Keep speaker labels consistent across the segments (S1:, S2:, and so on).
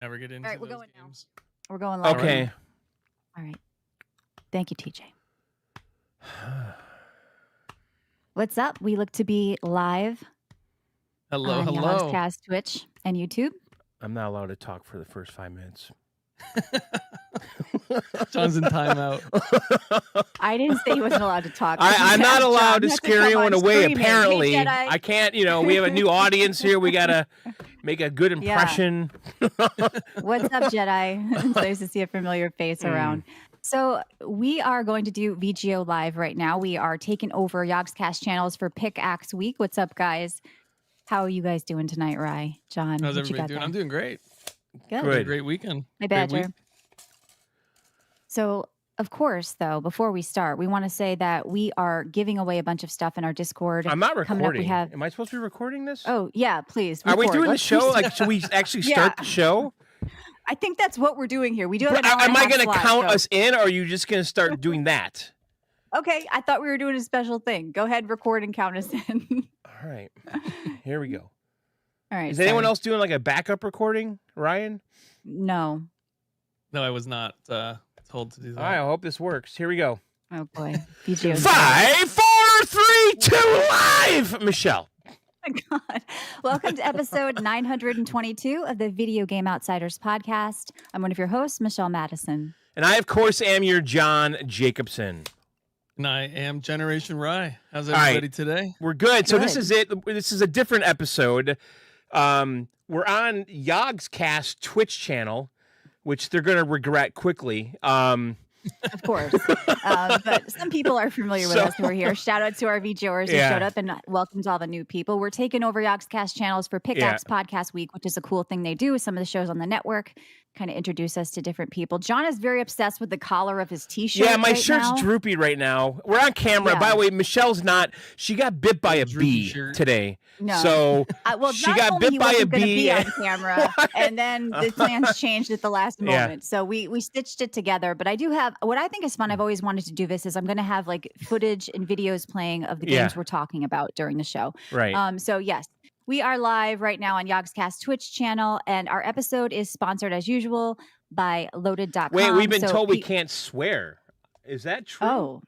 S1: Never get into
S2: All right, we're
S1: those
S2: going
S1: games.
S2: now. We're going live.
S3: Okay.
S2: All right. Thank you, TJ. What's up? We look to be live
S1: Hello,
S2: on
S1: hello.
S2: Yogscast, Twitch, and YouTube.
S3: I'm not allowed to talk for the first 5 minutes.
S1: John's in timeout.
S2: I didn't say he wasn't allowed to talk.
S3: I'm not allowed to scare anyone away,
S2: screaming.
S3: apparently.
S2: Hey, Jedi.
S3: I can't, we have a new audience here. We got to make a good impression.
S2: What's up, Jedi? It's nice to see a familiar face around. So we are going to do VGO live right now. We are taking over Yogscast channels for Pickaxe Week. What's up, guys? How are you guys doing tonight, Rye? John?
S1: How's
S2: what you
S1: everybody
S2: got
S1: doing?
S2: there?
S1: I'm doing great.
S2: Good.
S3: Good.
S1: Great weekend.
S2: Hi,
S1: Great week.
S2: Badger. So, of course, though, before we start, we want to say that we are giving away a bunch of stuff in our Discord.
S3: I'm not
S2: Coming up, we
S3: recording.
S2: have...
S3: Am I supposed to be recording this?
S2: Oh, yeah, please.
S3: Are we
S2: record.
S3: doing
S2: Let's
S3: the show?
S2: just-
S3: Like, should we actually start the show?
S2: I think that's what we're doing here. We do have an hour
S3: Am
S2: and a
S3: I
S2: half
S3: going to
S2: slot,
S3: count
S2: so-
S3: us in, or are you just going to start doing that?
S2: Okay, I thought we were doing a special thing. Go ahead, record and count us in.
S3: All right. Here we go.
S2: All right.
S3: Is anyone
S2: sorry.
S3: else doing like a backup recording, Ryan?
S2: No.
S1: No, I was not told to do that.
S3: All right, I hope this works. Here we go.
S2: Oh, boy. VGO.
S3: 5, 4, 3, 2, live! Michelle.
S2: Oh my God. Welcome to episode 922 of the Video Game Outsiders podcast. I'm one of your hosts, Michelle Madison.
S3: And I, of course, am your John Jacobson.
S1: And I am Generation Rye. How's
S3: All right.
S1: everybody today?
S3: We're good. So this
S2: Good.
S3: is it. This is a different episode. We're on Yogscast Twitch channel, which they're going to regret quickly.
S2: Of course. But some people are familiar with us who are here. Shout out to our VGOers who
S3: Yeah.
S2: showed up, and welcome to all the new people. We're taking over Yogscast channels for Pickaxe Podcast Week, which is a cool thing they do. Some of the shows on the network kind of introduce us to different people. John is very obsessed with the collar of his t-shirt.
S3: Yeah, my
S2: right
S3: shirt's
S2: now.
S3: droopy right now. We're on camera.
S2: Yeah.
S3: By the way, Michelle's not. She got bit by a
S1: Droopy
S3: bee
S1: shirt.
S3: today.
S2: No.
S3: So
S2: Well,
S3: she
S2: John
S3: got
S2: told me
S3: bit
S2: he
S3: by a
S2: wasn't gonna
S3: bee.
S2: be on camera, and then the plans changed at the last
S3: Yeah.
S2: moment. So we stitched it together. But I do have what I think is fun. I've always wanted to do this. Is I'm going to have like footage and videos playing of the games we're talking about during the show.
S3: right.
S2: So yes, we are live right now on Yogscast Twitch channel, and our episode is sponsored as usual by Loaded.com.
S3: Wait, we've been
S2: So
S3: told we can't swear. Is that true?
S2: Oh,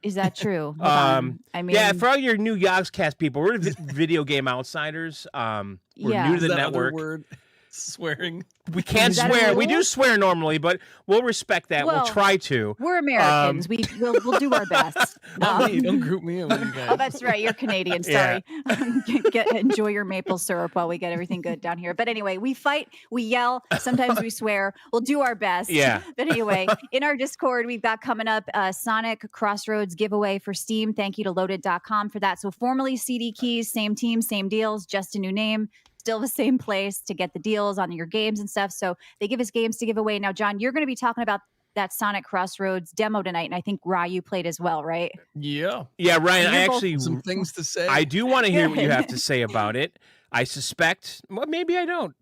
S2: is that true? Hold on. I mean,
S3: yeah, for all your new Yogscast people, we're video game outsiders. We're
S2: Yeah.
S3: new to
S1: Is
S3: the
S1: that other
S3: network.
S1: word? Swearing.
S3: We can't
S2: Is that a
S3: swear. We
S2: rule?
S3: do swear normally, but we'll respect that.
S2: Well,
S3: we'll try to.
S2: we're Americans. We'll do our best.
S1: Not me. Don't group me in with you guys.
S2: Oh, that's right. You're Canadian.
S3: Yeah.
S2: Sorry. Enjoy your maple syrup while we get everything good down here. But anyway, we fight, we yell, sometimes we swear. We'll do our best.
S3: Yeah.
S2: But anyway, in our Discord, we've got coming up Sonic Crossroads giveaway for Steam. Thank you to Loaded.com for that. So formerly CD Keys, same team, same deals, just a new name. Still the same place to get the deals on your games and stuff. So they give us games to give away. Now, John, you're going to be talking about that Sonic Crossroads demo tonight, and I think Ryu played as well, right?
S1: Yeah.
S3: Yeah, Ryan, I
S2: You're both-
S3: actually,
S1: Some things to say.
S3: I do want to hear what you have to say about it. I suspect, well, maybe I don't.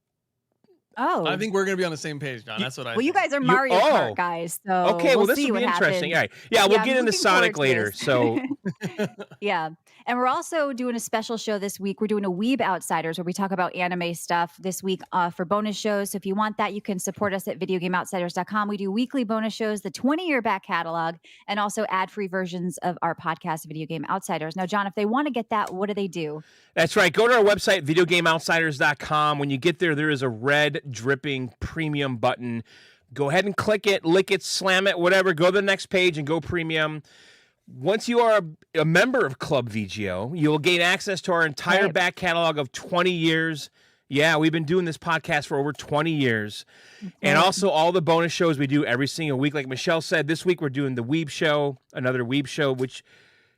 S2: Oh,
S1: I think we're going to be on the same page, John. That's what I
S2: well, you
S1: think.
S2: guys are Mario
S3: oh.
S2: Kart guys, so
S3: Okay, well,
S2: we'll
S3: this
S2: see
S3: will be
S2: what
S3: interesting.
S2: happens.
S3: All right. Yeah, we'll
S2: Yeah,
S3: get
S2: I'm
S3: into
S2: looking
S3: Sonic
S2: forward to
S3: later.
S2: this.
S3: So,
S2: Yeah. And we're also doing a special show this week. We're doing a Weeb Outsiders where we talk about anime stuff this week for bonus shows. So if you want that, you can support us at videogameoutsiders.com. We do weekly bonus shows, the 20-year back catalog, and also ad-free versions of our podcast, Video Game Outsiders. Now, John, if they want to get that, what do they do?
S3: that's right. Go to our website, videogameoutsiders.com. When you get there, there is a red dripping premium button. Go ahead and click it, lick it, slam it, whatever. Go to the next page and go premium. Once you are a member of Club VGO, you will gain access to our entire
S2: Right.
S3: back catalog of 20 years. Yeah, we've been doing this podcast for over 20 years. And also all the bonus shows we do every single week. Like Michelle said, this week we're doing the Weeb Show, another Weeb Show, which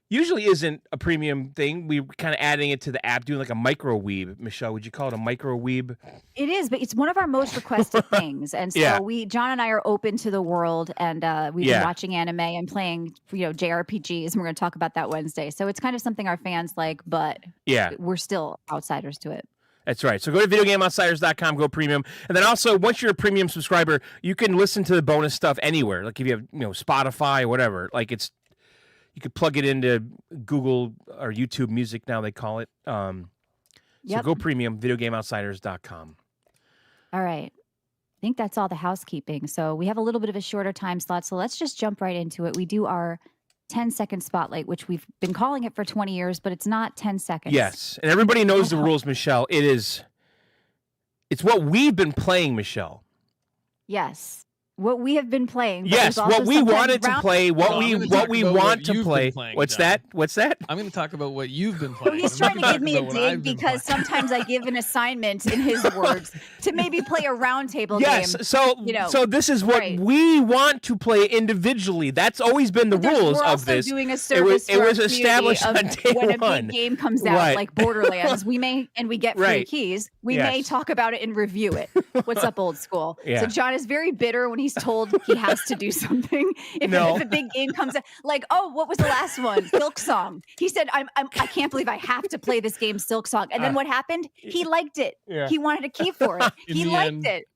S3: usually isn't a premium thing. We're kind of adding it to the app, doing like a micro weeb. Michelle, would you call it a micro weeb?
S2: It is, but it's one of our most requested things. And so
S3: Yeah.
S2: John and I are open to the world, and we've been
S3: Yeah.
S2: watching anime and playing, JRPGs, and we're going to talk about that Wednesday. So it's kind of something our fans like, but
S3: Yeah.
S2: we're still outsiders to it.
S3: That's right. So go to videogameoutsiders.com, go premium. And then also, once you're a premium subscriber, you can listen to the bonus stuff anywhere. Like if you have, Spotify or whatever, like you could plug it into Google or YouTube Music now, they call it. So go premium, videogameoutsiders.com.
S2: All right. I think that's all the housekeeping. So we have a little bit of a shorter time slot. So let's just jump right into it. We do our 10-second spotlight, which we've been calling it for 20 years, but it's not 10 seconds.
S3: Yes. And everybody knows the rules, Michelle. It's what we've been playing, Michelle.
S2: Yes. What we have been playing.
S3: Yes, what we wanted to play, what we want to play. What's that?
S1: I'm going to talk about what you've been playing.
S2: He's trying to give me a dig because sometimes I give an assignment, in his words, to maybe play a roundtable game.
S3: Yes, so this is what we want to play individually. That's always been the rules of this.
S2: We're also doing a service
S3: it was established on day
S2: when
S3: one.
S2: a big game comes out, like Borderlands, we get free keys. We may talk about it and review it. What's up, old school?
S3: Yeah.
S2: So John is very bitter when he's told he has to do something. If a big game comes out, like, oh, what was the last one? Silksong. He said, I can't believe I have to play this game, Silksong. And then what happened? He liked it.
S3: Yeah.
S2: He wanted a key for it. He liked it.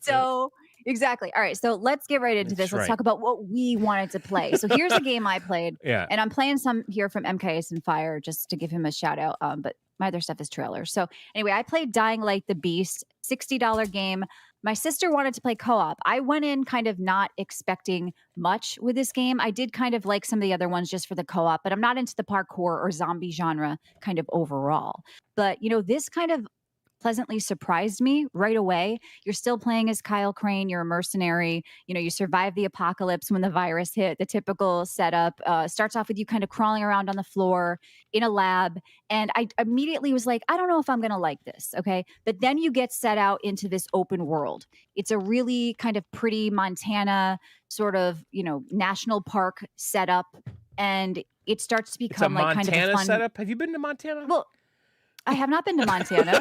S2: So exactly. All right. So let's get right into this. Let's talk about what we wanted to play. So here's a game I played. And I'm playing some here from MKS and Fire just to give him a shout out. But my other stuff is trailers. So anyway, I played Dying Light the Beast, $60 game. My sister wanted to play co-op. I went in kind of not expecting much with this game. I did kind of like some of the other ones just for the co-op, but I'm not into the parkour or zombie genre kind of overall. But, this kind of pleasantly surprised me right away. You're still playing as Kyle Crane. You're a mercenary. You survive the apocalypse when the virus hit. The typical setup starts off with you kind of crawling around on the floor in a lab. And I immediately was like, I don't know if I'm going to like this. Okay. But then you get set out into this open world. It's a really kind of pretty Montana sort of, national park setup. And it starts to become like kind of a fun
S3: setup. Have you been to Montana?
S2: Well, I have not been to Montana.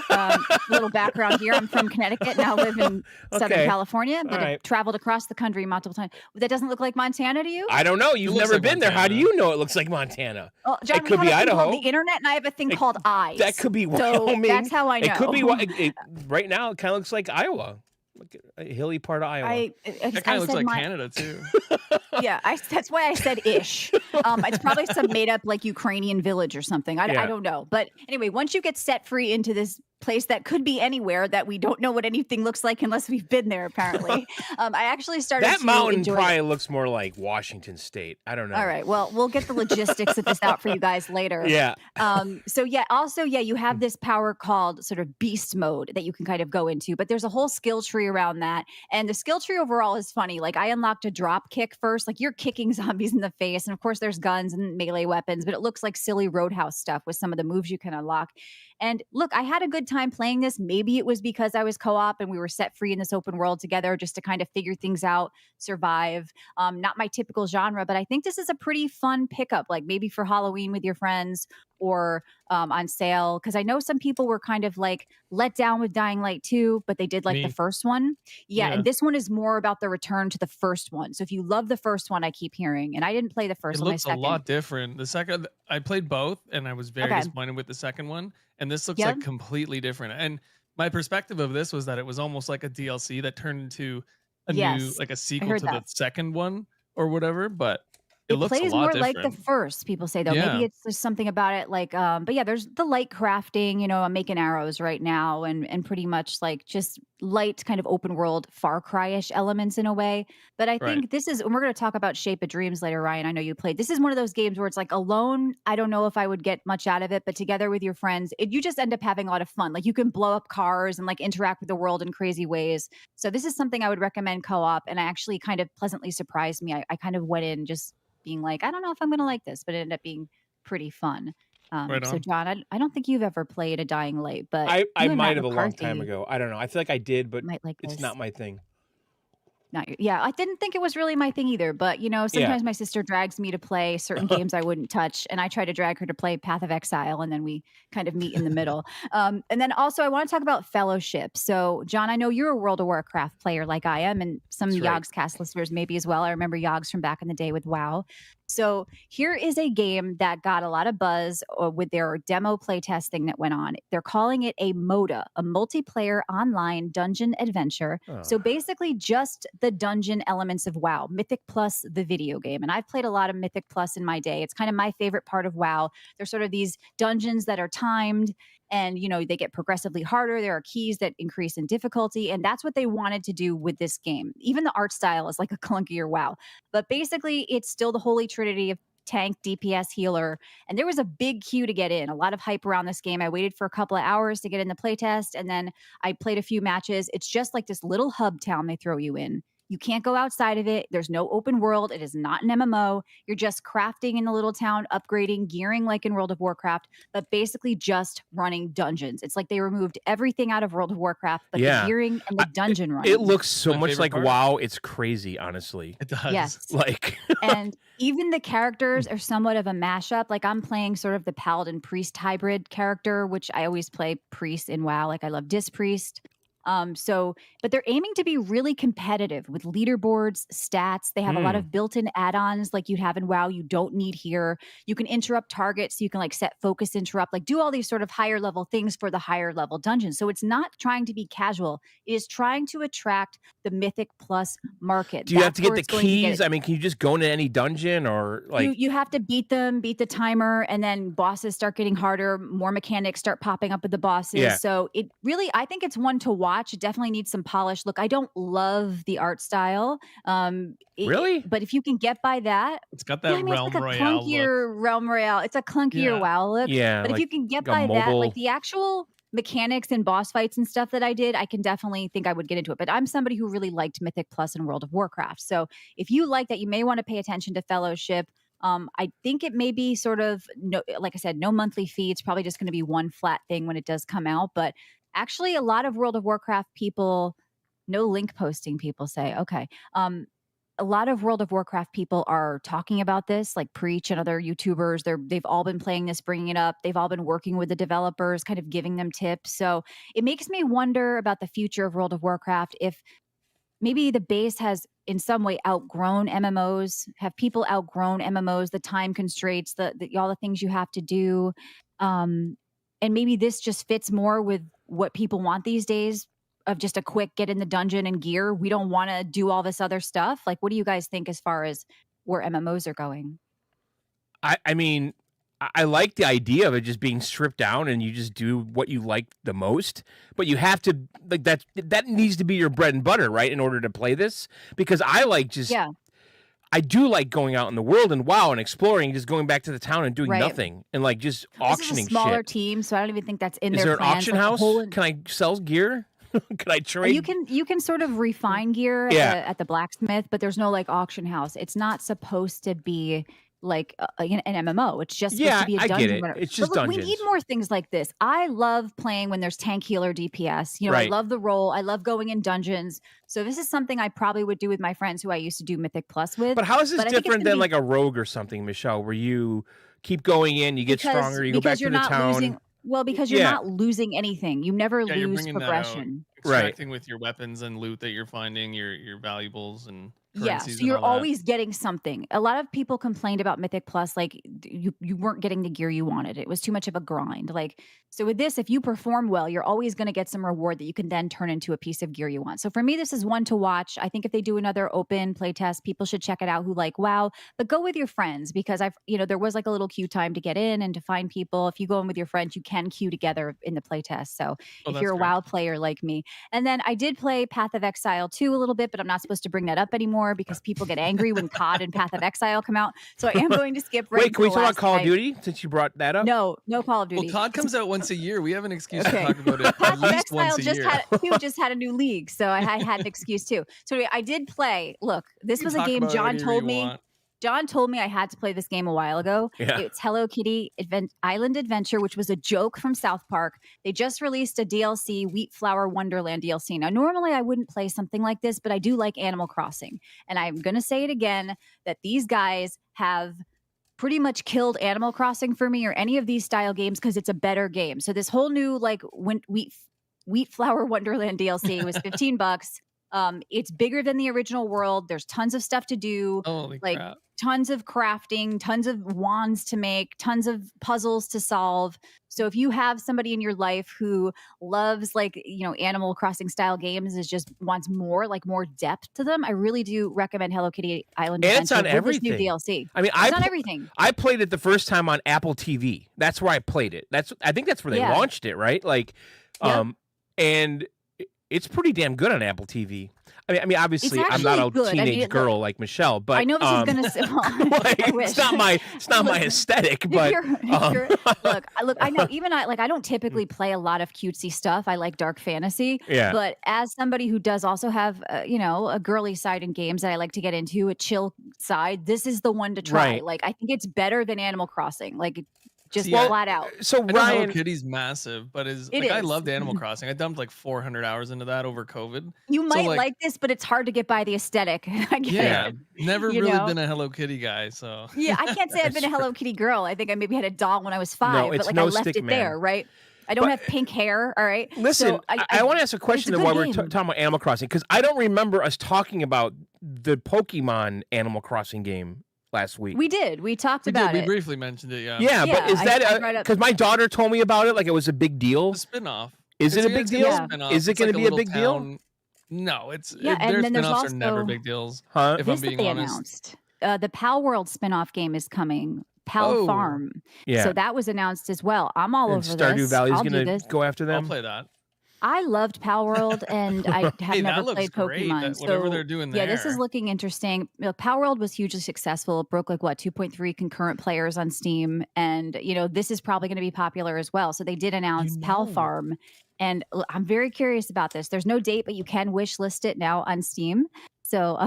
S2: Little background here. I'm from Connecticut, now live in Southern California, but I've traveled across the country multiple times. That doesn't look like Montana to you?
S3: I don't know. You've never been there. How do you know it looks like Montana?
S2: Well, John,
S3: it could be Idaho.
S2: Called the internet, and I have a thing called eyes.
S3: That could be Wyoming.
S2: So that's how I know.
S3: It could be right now. It kind of looks like Iowa. A hilly part of Iowa.
S1: That kind of looks like Canada too.
S2: Yeah, that's why I said ish. It's probably some made up like Ukrainian village or something. I don't know. But anyway, once you get set free into this place that could be anywhere that we don't know what anything looks like unless we've been there, apparently. I actually started
S3: that
S2: to
S3: mountain
S2: enjoy
S3: probably looks more like Washington State. I don't know.
S2: All right. Well, we'll get the logistics of this out for you guys later.
S3: Yeah.
S2: Also, you have this power called sort of beast mode that you can kind of go into, but there's a whole skill tree around that. And the skill tree overall is funny. Like I unlocked a drop kick first, like you're kicking zombies in the face. And of course there's guns and melee weapons, but it looks like silly Roadhouse stuff with some of the moves you can unlock. And look, I had a good time playing this. Maybe it was because I was co-op and we were set free in this open world together just to kind of figure things out, survive. Not my typical genre, but I think this is a pretty fun pickup, like maybe for Halloween with your friends or on sale. Because I know some people were kind of like let down with Dying Light 2, but they did like the first one. Yeah, and this one is more about the return to the first one. So if you love the first one, I keep hearing, and I didn't play the first one.
S1: It looks a lot different. The second, I played both, and I was very disappointed with the second one. And this looks like completely different. And my perspective of this was that it was almost like a DLC that turned into a new, like a sequel to the second one or whatever. But it looks
S2: plays
S1: a lot
S2: more
S1: different.
S2: like the first, people say, though. Maybe it's just something about it. Like, but yeah, there's the light crafting. I'm making arrows right now, and pretty much like just light kind of open world Far Cry-ish elements in a way. But I think this is, and we're going to talk about Shape of Dreams later, Ryan. I know you played. This is one of those games where it's like alone, I don't know if I would get much out of it, but together with your friends, you just end up having a lot of fun. Like you can blow up cars and like interact with the world in crazy ways. So this is something I would recommend co-op, and I actually kind of pleasantly surprised me. I kind of went in just being like, I don't know if I'm going to like this, but it ended up being pretty fun. So John, I don't think you've ever played a Dying Light, but
S3: I might have a long time ago. I don't know. I feel like I did, but it's not my thing.
S2: Yeah, I didn't think it was really my thing either, but sometimes my sister drags me to play certain games I wouldn't touch, and I try to drag her to play Path of Exile, and then we kind of meet in the middle. And then also I want to talk about Fellowship. So, John, I know you're a World of Warcraft player like I am, and some
S3: That's right.
S2: Yogscast listeners maybe as well. I remember Yogs from back in the day with WoW. So here is a game that got a lot of buzz with their demo playtest thing that went on. They're calling it a MODA, a multiplayer online dungeon adventure. So basically just the dungeon elements of WoW, Mythic Plus, the video game. And I've played a lot of Mythic Plus in my day. It's kind of my favorite part of WoW. There's sort of these dungeons that are timed and they get progressively harder. There are keys that increase in difficulty, and that's what they wanted to do with this game. Even the art style is like a clunkier WoW, but basically it's still the holy trinity of tank, DPS, healer. And there was a big queue to get in, a lot of hype around this game. I waited for a couple of hours to get in the playtest, and then I played a few matches. It's just like this little hub town they throw you in. You can't go outside of it. There's no open world. It is not an MMO. You're just crafting in the little town, upgrading, gearing like in World of Warcraft, but basically just running dungeons. It's like they removed everything out of World of Warcraft, but the gearing and the dungeon running.
S3: It looks so much like WoW. It's crazy, honestly.
S1: It does.
S2: Yes.
S3: Like,
S2: and even the characters are somewhat of a mashup. Like I'm playing sort of the paladin priest hybrid character, which I always play priest in WoW. Like I love Dis Priest. But they're aiming to be really competitive with leaderboards, stats. They have a lot of built-in add-ons like you'd have in WoW you don't need here. You can interrupt targets. So you can like set focus interrupt, like do all these sort of higher level things for the higher level dungeons. So it's not trying to be casual. It is trying to attract the Mythic Plus market.
S3: Do you have to get the keys? I mean, can you just go into any dungeon or like...
S2: You have to beat them, beat the timer, and then bosses start getting harder. More mechanics start popping up with the bosses.
S3: Yeah.
S2: So it really, I think it's one to watch. It definitely needs some polish. Look, I don't love the art style.
S3: Really?
S2: But if you can get by that,
S1: it's got that Realm
S2: it's like
S1: Royale
S2: clunkier
S1: look.
S2: Realm Royale. It's a clunkier WoW look.
S3: Yeah.
S2: But if you can get by that, like the actual mechanics and boss fights and stuff that I did, I can definitely think I would get into it. But I'm somebody who really liked Mythic Plus and World of Warcraft. So if you like that, you may want to pay attention to Fellowship. I think it may be sort of, like I said, no monthly fee. It's probably just going to be one flat thing when it does come out. But actually, a lot of World of Warcraft people, no link posting people say, okay. A lot of World of Warcraft people are talking about this, like Preach and other YouTubers. They've all been playing this, bringing it up. They've all been working with the developers, kind of giving them tips. So it makes me wonder about the future of World of Warcraft. If maybe the base has in some way outgrown MMOs, have people outgrown MMOs, the time constraints, all the things you have to do. And maybe this just fits more with what people want these days, of just a quick get in the dungeon and gear. We don't want to do all this other stuff. Like, what do you guys think as far as where MMOs are going?
S3: I mean, I like the idea of it just being stripped down and you just do what you like the most, but you have to, like, that needs to be your bread and butter, right? In order to play this, because I like just, I do like going out in the world and WoW and exploring, just going back to the town and doing nothing and like just auctioning shit.
S2: This is a smaller team, so I don't even think that's in
S3: their
S2: plans.
S3: Is there an auction house? Can I sell gear? Can I trade?
S2: You can sort of refine gear at the blacksmith, but there's no like auction house. It's not supposed to be like an MMO. It's just supposed to be a dungeon.
S3: I get it. It's just dungeons.
S2: We need more things like this. I love playing when there's tank, healer, DPS. I love the role. I love going in dungeons. So this is something I probably would do with my friends who I used to do Mythic Plus with.
S3: But how is this different than like a rogue or something, Michelle, where you keep going in, you get stronger, you go back to the town?
S2: Because you're not losing anything. You never lose progression.
S1: Extracting with your weapons and loot that you're finding, your valuables and currencies.
S2: So you're always getting something. A lot of people complained about Mythic Plus, like you weren't getting the gear you wanted. It was too much of a grind. Like, so with this, if you perform well, you're always going to get some reward that you can then turn into a piece of gear you want. So for me, this is one to watch. I think if they do another open playtest, people should check it out who like WoW, but go with your friends, because there was like a little queue time to get in and to find people. If you go in with your friends, you can queue together in the playtest. So if you're a WoW player like me. And then I did play Path of Exile 2 a little bit, but I'm not supposed to bring that up anymore because people get angry when COD and Path of Exile come out. So I am going to skip right.
S3: Wait, can we talk about Call of Duty since you brought that up?
S2: No Call of Duty.
S1: Well, COD comes out once a year. We have an excuse to talk about it at least once a year.
S2: He just had a new league, so I had an excuse too. So anyway, I did play. Look, this was a game John told me. John told me I had to play this game a while ago.
S3: Yeah.
S2: It's Hello Kitty Island Adventure, which was a joke from South Park. They just released a DLC, Wheat Flower Wonderland DLC. Now, normally I wouldn't play something like this, but I do like Animal Crossing. And I'm going to say it again, that these guys have pretty much killed Animal Crossing for me or any of these style games because it's a better game. So this whole new like Wheat Flower Wonderland DLC was $15. It's bigger than the original world. There's tons of stuff to do.
S1: Holy
S2: like
S1: crap.
S2: Tons of crafting, tons of wands to make, tons of puzzles to solve. So if you have somebody in your life who loves like, Animal Crossing style games, is just wants more depth to them, I really do recommend Hello Kitty Island
S3: And
S2: Adventure
S3: it's on
S2: with
S3: everything.
S2: This new DLC.
S3: I mean,
S2: it's on everything.
S3: I played it the first time on Apple TV. That's where I played it. I think that's where they launched it, right? Like, and it's pretty damn good on Apple TV. I mean, obviously, I'm not a teenage girl like Michelle, but
S2: I know this is going to say,
S3: it's not my aesthetic. But
S2: look, I know even I don't typically play a lot of cutesy stuff. I like dark fantasy.
S3: Yeah.
S2: But as somebody who does also have, a girly side in games that I like to get into, a chill side, this is the one to try.
S3: Right.
S2: Like, I think it's better than Animal Crossing. Like, just flat out.
S3: So
S1: I know Hello Kitty's massive, but I loved Animal Crossing. I dumped like 400 hours into that over COVID.
S2: You might like this, but it's hard to get by the aesthetic. I get it.
S1: Never really been a Hello Kitty guy, so
S2: yeah, I can't say I've been a Hello Kitty girl. I think I maybe had a doll when I was 5, but like I left it there, right? I don't have pink hair, all right?
S3: Listen,
S2: so
S3: I want to ask a question while we're talking about Animal Crossing, because I don't remember us talking about the Pokemon Animal Crossing game last week.
S2: We did. We talked about it.
S1: We briefly mentioned it, yeah.
S3: Yeah, but is that because my daughter told me about it like it was a big deal?
S1: The spinoff.
S3: Is it a big deal?
S1: Yeah.
S3: Is it going to be a big deal?
S1: No, their
S2: spinoffs
S1: are never big deals.
S3: Huh?
S1: If I'm being honest.
S2: Announced. The Palworld spinoff game is coming. Farm.
S3: Yeah.
S2: So that was announced as well. I'm all over
S3: Stardew
S2: this.
S3: Valley's going to go after them.
S1: I'll play that.
S2: I loved Palworld, and I have never played Pokemon.
S1: Whatever they're doing there.
S2: Yeah, this is looking interesting. Palworld was hugely successful. It broke 2.3 concurrent players on Steam, and this is probably going to be popular as well. So they did announce Pal Farm, and I'm very curious about this. There's no date, but you can wish list it now on Steam. So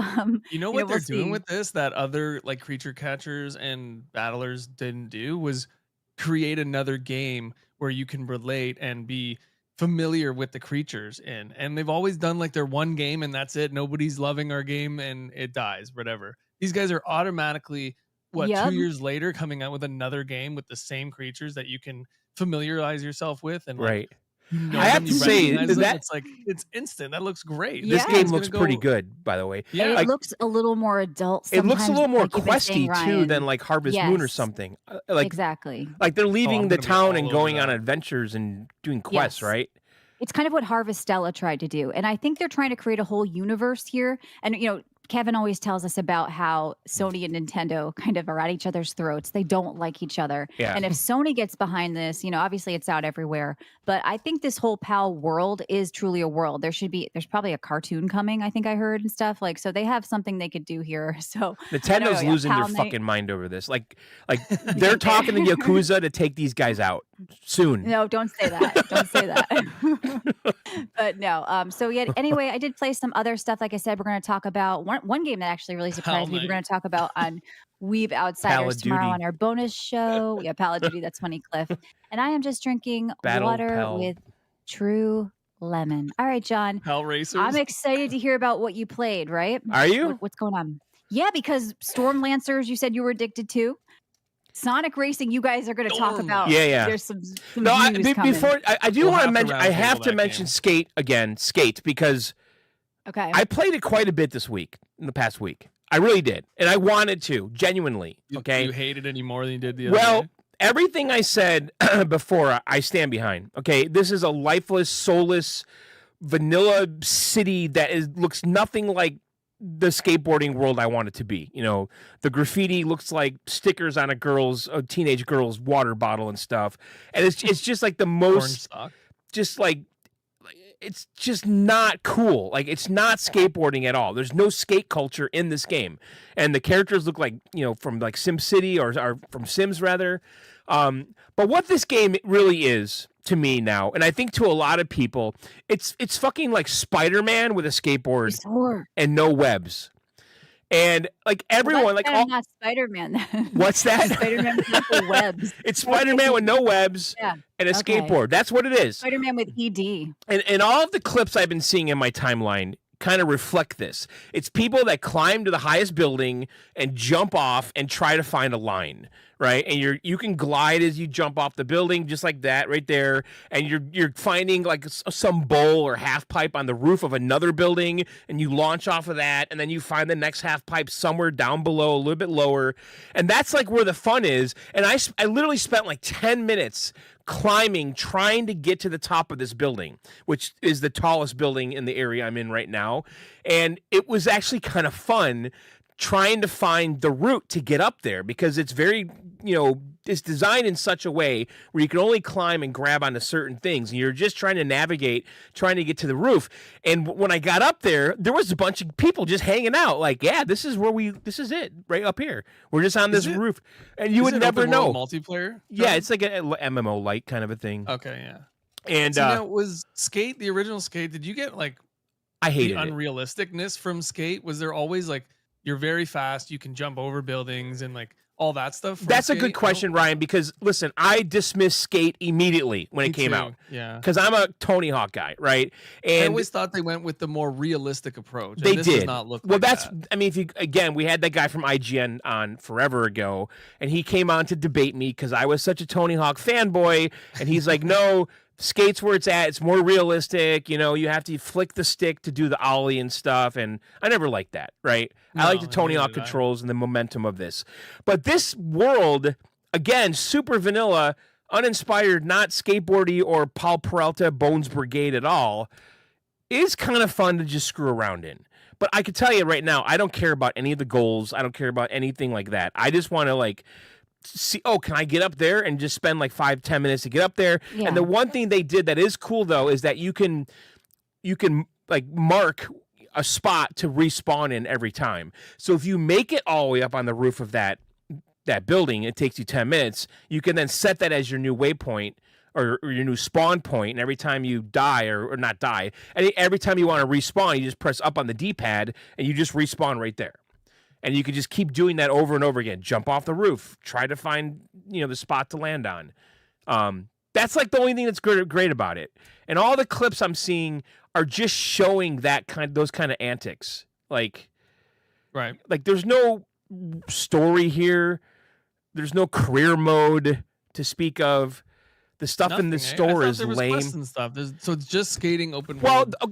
S1: what they're doing with this that other like creature catchers and battlers didn't do was create another game where you can relate and be familiar with the creatures in, and they've always done like their one game and that's it. Nobody's loving our game and it dies, whatever. These guys are automatically 2 years later coming out with another game with the same creatures that you can familiarize yourself with, and
S3: I have to say that
S1: it's instant. That looks great.
S3: This game looks pretty good, by the way.
S2: Yeah, it looks a little more adult.
S3: It looks a little more questy too than like Harvest Moon or something.
S2: Exactly.
S3: Like they're leaving the town and going on adventures and doing quests, right?
S2: It's kind of what Harvestella tried to do, and I think they're trying to create a whole universe here. And Kevin always tells us about how Sony and Nintendo kind of are at each other's throats. They don't like each other.
S3: Yeah.
S2: And if Sony gets behind this, obviously it's out everywhere. But I think this whole PAL world is truly a world. There's probably a cartoon coming, I think I heard, and stuff. So they have something they could do here. So
S3: Nintendo's losing their fucking mind over this. Like they're talking to Yakuza to take these guys out soon.
S2: No, don't say that. Don't say that. But no. So anyway, I did play some other stuff. Like I said, we're going to talk about one game that actually really surprised me. We're going to talk about on Weeb Outsiders tomorrow on our bonus show. Yeah, Pal of Duty. That's funny, Cliff. And I am just drinking water with True Lemon. All right, John.
S1: Pal Racers.
S2: I'm excited to hear about what you played, right?
S3: Are you?
S2: What's going on? Yeah, because Stormlancers, you said you were addicted to. Sonic Racing, you guys are going to talk about.
S3: Yeah.
S2: There's some
S3: before I do want to mention. I have to mention Skate again. Skate because I played it quite a bit this week. In the past week, I really did, and I wanted to genuinely. Okay,
S1: you hate it any more than you did the other day?
S3: Everything I said before, I stand behind. Okay, this is a lifeless, soulless, vanilla city that looks nothing like the skateboarding world I want it to be. The graffiti looks like stickers on a teenage girl's water bottle and stuff, and it's just like the most, just like. It's just not cool. Like, it's not skateboarding at all. There's no skate culture in this game. And the characters look like, from like SimCity or from Sims rather. But what this game really is to me now, and I think to a lot of people, it's fucking like Spider-Man with a skateboard and no webs. And like everyone, like all,
S2: not Spider-Man.
S3: What's that?
S2: Spider-Man with no webs.
S3: It's Spider-Man with no webs
S2: Yeah.
S3: and a skateboard. That's what it is.
S2: Spider-Man with ED.
S3: And all of the clips I've been seeing in my timeline kind of reflect this. It's people that climb to the highest building and jump off and try to find a line, right? And you can glide as you jump off the building, just like that right there. And you're finding like some bowl or half pipe on the roof of another building, and you launch off of that, and then you find the next half pipe somewhere down below, a little bit lower. And that's like where the fun is. And I literally spent like 10 minutes climbing, trying to get to the top of this building, which is the tallest building in the area I'm in right now. And it was actually kind of fun trying to find the route to get up there, because it's very, it's designed in such a way where you can only climb and grab onto certain things. And you're just trying to navigate, trying to get to the roof. And when I got up there, there was a bunch of people just hanging out. Like, yeah, this is it right up here. We're just on this roof. And you would never know.
S1: Multiplayer?
S3: Yeah, it's like an MMO light kind of a thing.
S1: Okay, yeah.
S3: And
S1: so now, was Skate, the original Skate, did you get like
S3: I hated
S1: the unrealisticness from Skate? Was there always like, you're very fast, you can jump over buildings and like all that stuff?
S3: That's a good question, Ryan, because listen, I dismissed Skate immediately when it came out.
S1: Yeah.
S3: Because I'm a Tony Hawk guy, right? And
S1: I always thought they went with the more realistic approach.
S3: They
S1: this
S3: did.
S1: Does not look
S3: well,
S1: like
S3: that's,
S1: that.
S3: I mean, we had that guy from IGN on forever ago, and he came on to debate me because I was such a Tony Hawk fanboy, and he's like, no, Skate's where it's at. It's more realistic. You have to flick the stick to do the ollie and stuff. And I never liked that, right? I like the Tony Hawk controls and the momentum of this. But this world, again, super vanilla, uninspired, not skateboardy or Paul Peralta Bones Brigade at all, is kind of fun to just screw around in. But I can tell you right now, I don't care about any of the goals. I don't care about anything like that. I just want to like see, can I get up there and just spend like 5-10 minutes to get up there? Yeah. And the one thing they did that is cool though is that you can like mark a spot to respawn in every time. So if you make it all the way up on the roof of that building, it takes you 10 minutes. You can then set that as your new waypoint or your new spawn point, and every time you die or not die, every time you want to respawn, you just press up on the D-pad and you just respawn right there. And you can just keep doing that over and over again. Jump off the roof. Try to find, the spot to land on. That's like the only thing that's great about it. And all the clips I'm seeing are just showing those kind of antics. Like,
S1: right.
S3: Like there's no story here. There's no career mode to speak of. The stuff in the store is lame.
S1: Quests and stuff. So it's just skating open world.
S3: Well,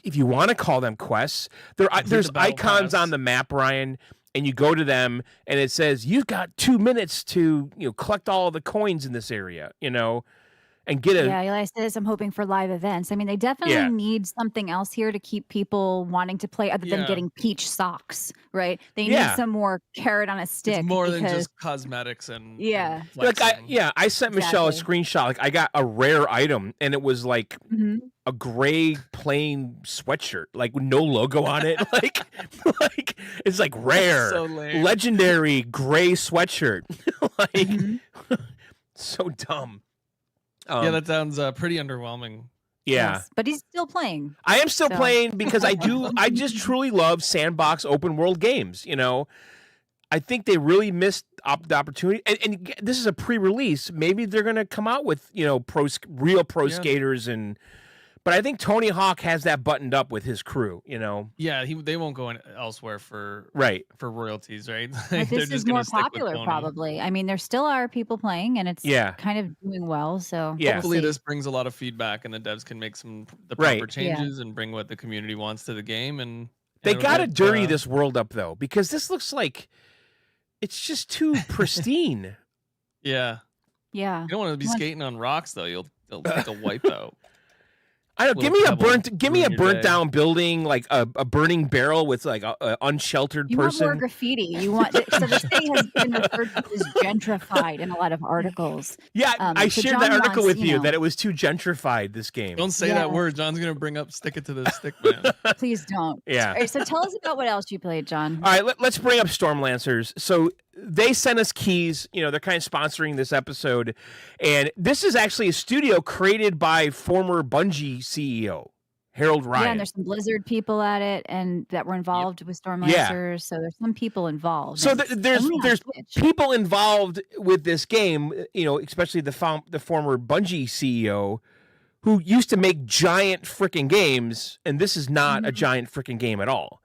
S3: if you want to call them quests, there's icons on the map, Ryan, and you go to them, and it says you've got 2 minutes to collect all the coins in this area, and get a.
S2: Yeah, Eli says I'm hoping for live events. I mean, they definitely need something else here to keep people wanting to play, other than getting peach socks, right? They need some more carrot on a stick.
S1: It's more than just cosmetics and
S2: and
S3: I sent Michelle a screenshot. Like I got a rare item, and it was like a gray plain sweatshirt, like with no logo on it. like it's like rare,
S1: so
S3: legendary gray sweatshirt. So dumb.
S1: Yeah, that sounds pretty underwhelming.
S3: Yeah.
S2: Yes, but he's still playing.
S3: I am still playing because I just truly love sandbox open world games. I think they really missed the opportunity. And this is a pre-release. Maybe they're going to come out with, real pro skaters but I think Tony Hawk has that buttoned up with his crew,
S1: Yeah, they won't go elsewhere for royalties, right?
S2: But this is more popular, probably. I mean, there still are people playing, and it's kind of doing well. So
S1: hopefully this brings a lot of feedback, and the devs can make the proper changes and bring what the community wants to the game. And
S3: they got to dirty this world up though, because this looks like it's just too pristine.
S2: Yeah.
S1: You don't want to be skating on rocks though. You'll like a wipeout.
S3: I don't. Give me a burnt down building, like a burning barrel with like a unsheltered person.
S2: You want more graffiti. You want so the city has been referred to as gentrified in a lot of articles.
S3: Yeah, I shared that article with you that it was too gentrified. This game.
S1: Don't say that word. John's gonna bring up stick it to the stick man.
S2: Please don't.
S3: Yeah.
S2: All right, so tell us about what else you played, John.
S3: All right, let's bring up Stormlancers. So they sent us keys. They're kind of sponsoring this episode, and this is actually a studio created by former Bungie CEO Harold Ryan.
S2: Yeah, and there's some Blizzard people at it, and that were involved with Stormlancers. So there's some people involved.
S3: So there's people involved with this game. Especially the former Bungie CEO, who used to make giant freaking games, and this is not a giant freaking game at all.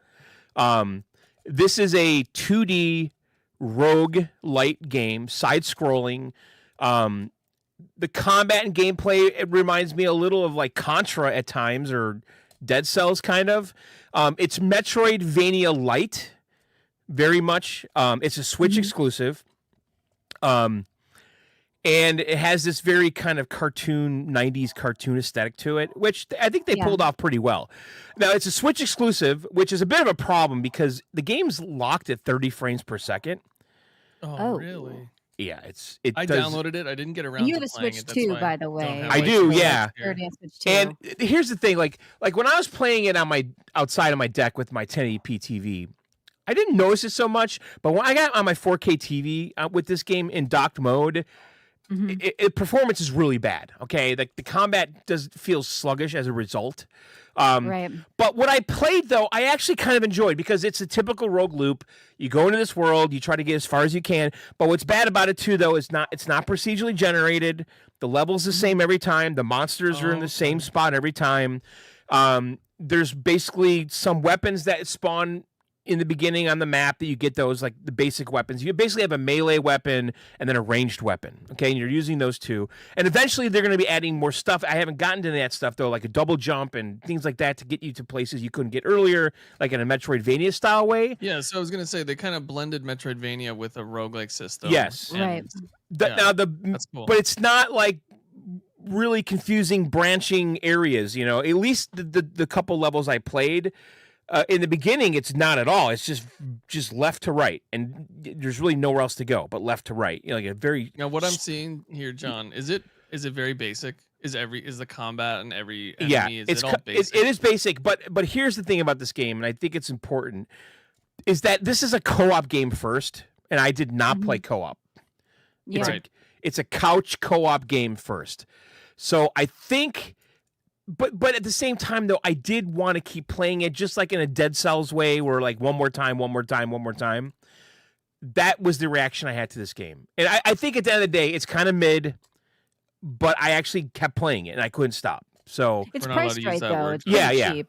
S3: This is a 2D rogue light game, side scrolling. The combat and gameplay, it reminds me a little of like Contra at times, or Dead Cells kind of. It's Metroidvania light, very much. It's a Switch exclusive. And it has this very kind of 90s cartoon aesthetic to it, which I think they pulled off pretty well. Now, it's a Switch exclusive, which is a bit of a problem because the game's locked at 30 frames per second.
S2: Oh.
S1: Really?
S3: Yeah,
S1: I downloaded it. I didn't get around
S2: You
S1: to
S2: have a
S1: playing
S2: Switch
S1: it.
S2: too, by the way.
S3: I do, yeah.
S2: And
S3: here's the thing, like when I was playing it on my outside of my deck with my 1080p TV, I didn't notice it so much, but when I got on my 4K TV with this game in docked mode, performance is really bad. Okay, the combat does feel sluggish as a result.
S2: Right.
S3: But what I played, though, I actually kind of enjoyed because it's a typical rogue loop. You go into this world, you try to get as far as you can. But what's bad about it too, though, is it's not procedurally generated. The level's the same every time. The monsters are in the same spot every time. There's basically some weapons that spawn in the beginning on the map that you get those, like the basic weapons. You basically have a melee weapon and then a ranged weapon, okay? And you're using those two. And eventually they're going to be adding more stuff. I haven't gotten to that stuff, though, like a double jump and things like that to get you to places you couldn't get earlier, like in a Metroidvania style way.
S1: Yeah, so I was going to say they kind of blended Metroidvania with a roguelike system.
S3: Yes.
S2: Right.
S1: That's cool.
S3: But it's not like really confusing branching areas, at least the couple levels I played. In the beginning, it's not at all. It's just left to right, and there's really nowhere else to go but left to right. Like a very.
S1: Now, what I'm seeing here, John, is it very basic? Is the combat and every enemy? Is it all basic?
S3: It is basic, but here's the thing about this game, and I think it's important, is that this is a co-op game first, and I did not play co-op.
S2: Yeah.
S3: It's a couch co-op game first, so I think. But at the same time, though, I did want to keep playing it just like in a Dead Cells way where like one more time. That was the reaction I had to this game. And I think at the end of the day, it's kind of mid, but I actually kept playing it and I couldn't stop. So
S2: it's priced right, though. It's cheap.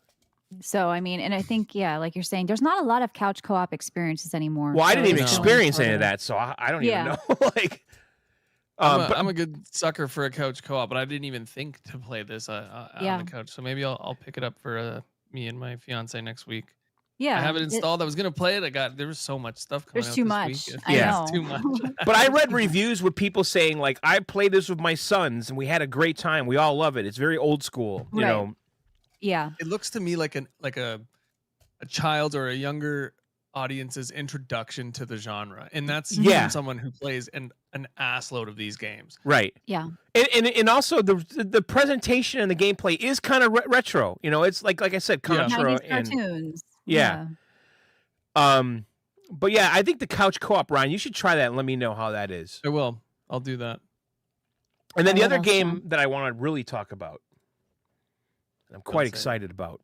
S2: So, I mean, and I think, like you're saying, there's not a lot of couch co-op experiences anymore.
S3: Well, I didn't even experience any of that, so I don't even know.
S1: I'm a good sucker for a couch co-op, but I didn't even think to play this on the couch. So maybe I'll pick it up for me and my fiance next week.
S2: Yeah,
S1: I have it installed. I was gonna play it. There was so much stuff coming out.
S2: There's too much.
S1: I know. Too much.
S3: But I read reviews with people saying like, I played this with my sons and we had a great time. We all love it. It's very old school, you know.
S2: Yeah.
S1: It looks to me like a child's or a younger audience's introduction to the genre, and that's from someone who plays an assload of these games.
S3: Right.
S2: Yeah.
S3: And also the presentation and the gameplay is kind of retro. It's like I said, Contra and
S2: cartoons.
S3: Yeah. But yeah, I think the couch co-op, Ryan, you should try that and let me know how that is.
S1: I will. I'll do that.
S3: And then the other game that I want to really talk about, I'm quite excited about.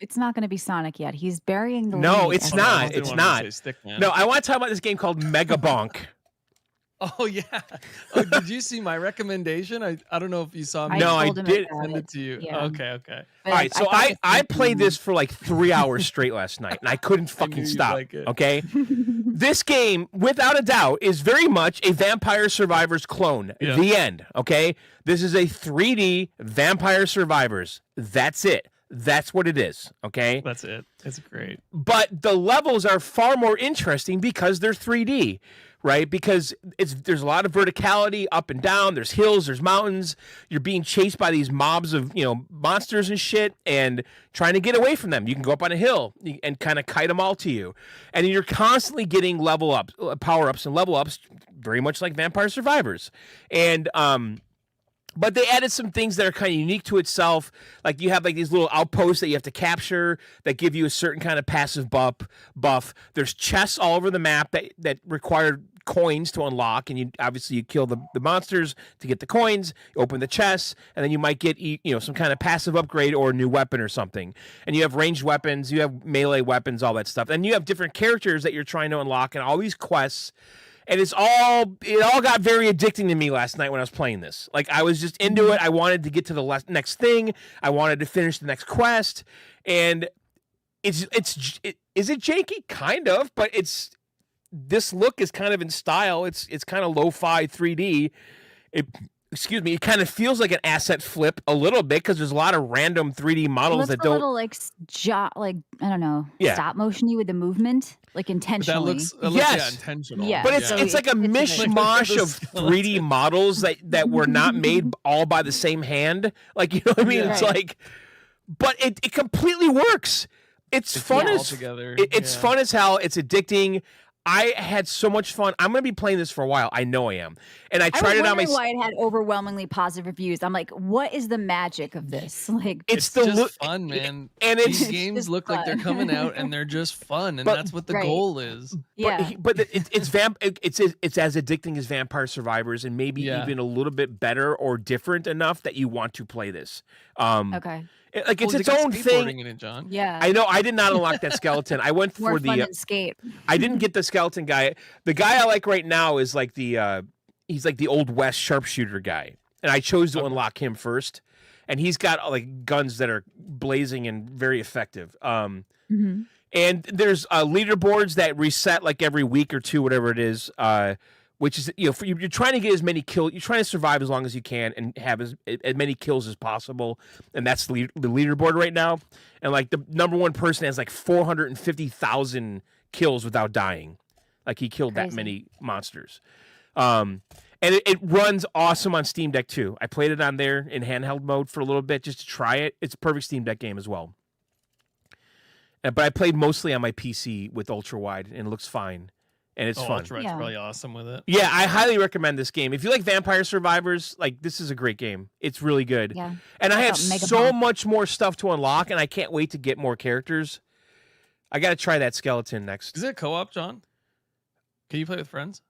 S2: It's not going to be Sonic yet. He's burying the lead.
S3: No, it's not. It's not. No, I want to talk about this game called Mega Bonk.
S1: Oh yeah. Oh, did you see my recommendation? I don't know if you saw me.
S3: No, I did
S1: send it to you.
S2: Yeah.
S1: Okay.
S2: But
S3: all right, so I played this for like 3 hours straight last night, and I couldn't fucking stop.
S1: Like it.
S3: Okay, this game, without a doubt, is very much a Vampire Survivors clone. Yeah. The end. Okay, this is a 3D Vampire Survivors. That's it. That's what it is, okay?
S1: That's it. It's great.
S3: But the levels are far more interesting because they're 3D, right? Because there's a lot of verticality up and down. There's hills, there's mountains. You're being chased by these mobs of, monsters and shit and trying to get away from them. You can go up on a hill and kind of kite them all to you. And you're constantly getting level ups, power ups and level ups, very much like Vampire Survivors. And, but they added some things that are kind of unique to itself. Like you have like these little outposts that you have to capture that give you a certain kind of passive buff. There's chests all over the map that require coins to unlock, and you kill the monsters to get the coins, open the chests, and then you might get some kind of passive upgrade or a new weapon or something. And you have ranged weapons, you have melee weapons, all that stuff. And you have different characters that you're trying to unlock and all these quests. And it all got very addicting to me last night when I was playing this. Like, I was just into it. I wanted to get to the next thing. I wanted to finish the next quest. And is it janky? Kind of, but this look is kind of in style. It's kind of lo-fi 3D. It kind of feels like an asset flip a little bit because there's a lot of random 3D models that don't.
S2: A little I don't know, stop motion-y with the movement, like intentionally.
S1: That looks intentional.
S2: Yeah.
S3: But it's like a mishmash of 3D models that were not made all by the same hand. Like, you know what I mean? Yeah. It's like, but it completely works. It's fun it's fun as hell. It's addicting. I had so much fun. I'm going to be playing this for a while. I know I am. And I tried it on my.
S2: Why it had overwhelmingly positive reviews. I'm like, what is the magic of this? Like,
S1: it's just fun, man. And these games look like they're coming out and they're just fun, and that's what the goal is.
S2: Yeah.
S3: But it's as addicting as Vampire Survivors, and maybe even a little bit better or different enough that you want to play this.
S2: Okay.
S3: It's its own thing.
S1: In it, John.
S2: Yeah,
S3: I know. I did not unlock that skeleton. I went
S2: more
S3: for
S2: fun
S3: the
S2: than skate.
S3: I didn't get the skeleton guy. The guy I like right now is like he's like the Old West sharpshooter guy, and I chose to unlock him first. And he's got like guns that are blazing and very effective. And there's leaderboards that reset like every week or two, whatever it is. Which is, you're trying to get as many kills, you're trying to survive as long as you can and have as many kills as possible. And that's the leaderboard right now. And like the number one person has like 450,000 kills without dying. Like he killed that many monsters. And it runs awesome on Steam Deck too. I played it on there in handheld mode for a little bit just to try it. It's a perfect Steam Deck game as well. But I played mostly on my PC with ultra wide and it looks fine. And it's fun.
S1: Ultra Wide's really awesome with it.
S3: Yeah, I highly recommend this game. If you like Vampire Survivors, like this is a great game. It's really good.
S2: Yeah.
S3: And I have so much more stuff to unlock, and I can't wait to get more characters. I got to try that skeleton next.
S1: Is it co-op, John? Can you play with friends?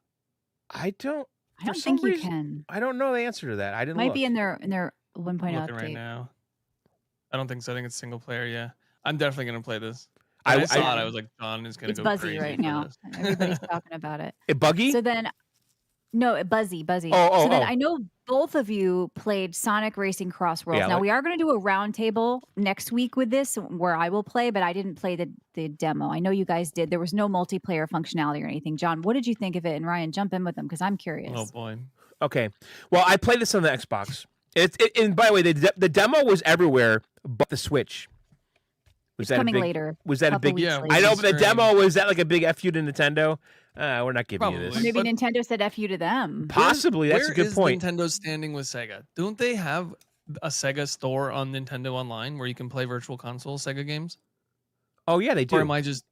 S3: I don't
S2: think you can.
S3: I don't know the answer to that. I didn't.
S2: Might be in their 1.0 update
S1: right now. I don't think so. I think it's single player. Yeah, I'm definitely gonna play this. I saw it. I was like, John is going to go crazy.
S2: It's buzzy right now. Everybody's talking about it.
S3: It buggy?
S2: So then, no, buzzy. I know both of you played Sonic Racing Crossworlds.
S3: Yeah,
S2: now, we are going to do a roundtable next week with this where I will play, but I didn't play the demo. I know you guys did. There was no multiplayer functionality or anything. John, what did you think of it? And Ryan, jump in with them because I'm curious.
S1: Oh, boy.
S3: Okay. Well, I played this on the Xbox. And by the way, the demo was everywhere but the Switch.
S2: Was that coming later?
S3: Was that a big?
S2: Yeah,
S3: I know, but the demo was that like a big F you to Nintendo. We're not giving you this.
S2: Or maybe Nintendo said F you to them.
S3: Possibly, that's a good point.
S1: Where is Nintendo standing with Sega? Don't they have a Sega store on Nintendo Online where you can play Virtual Console Sega games?
S3: Oh yeah, they do.
S1: Or am I just?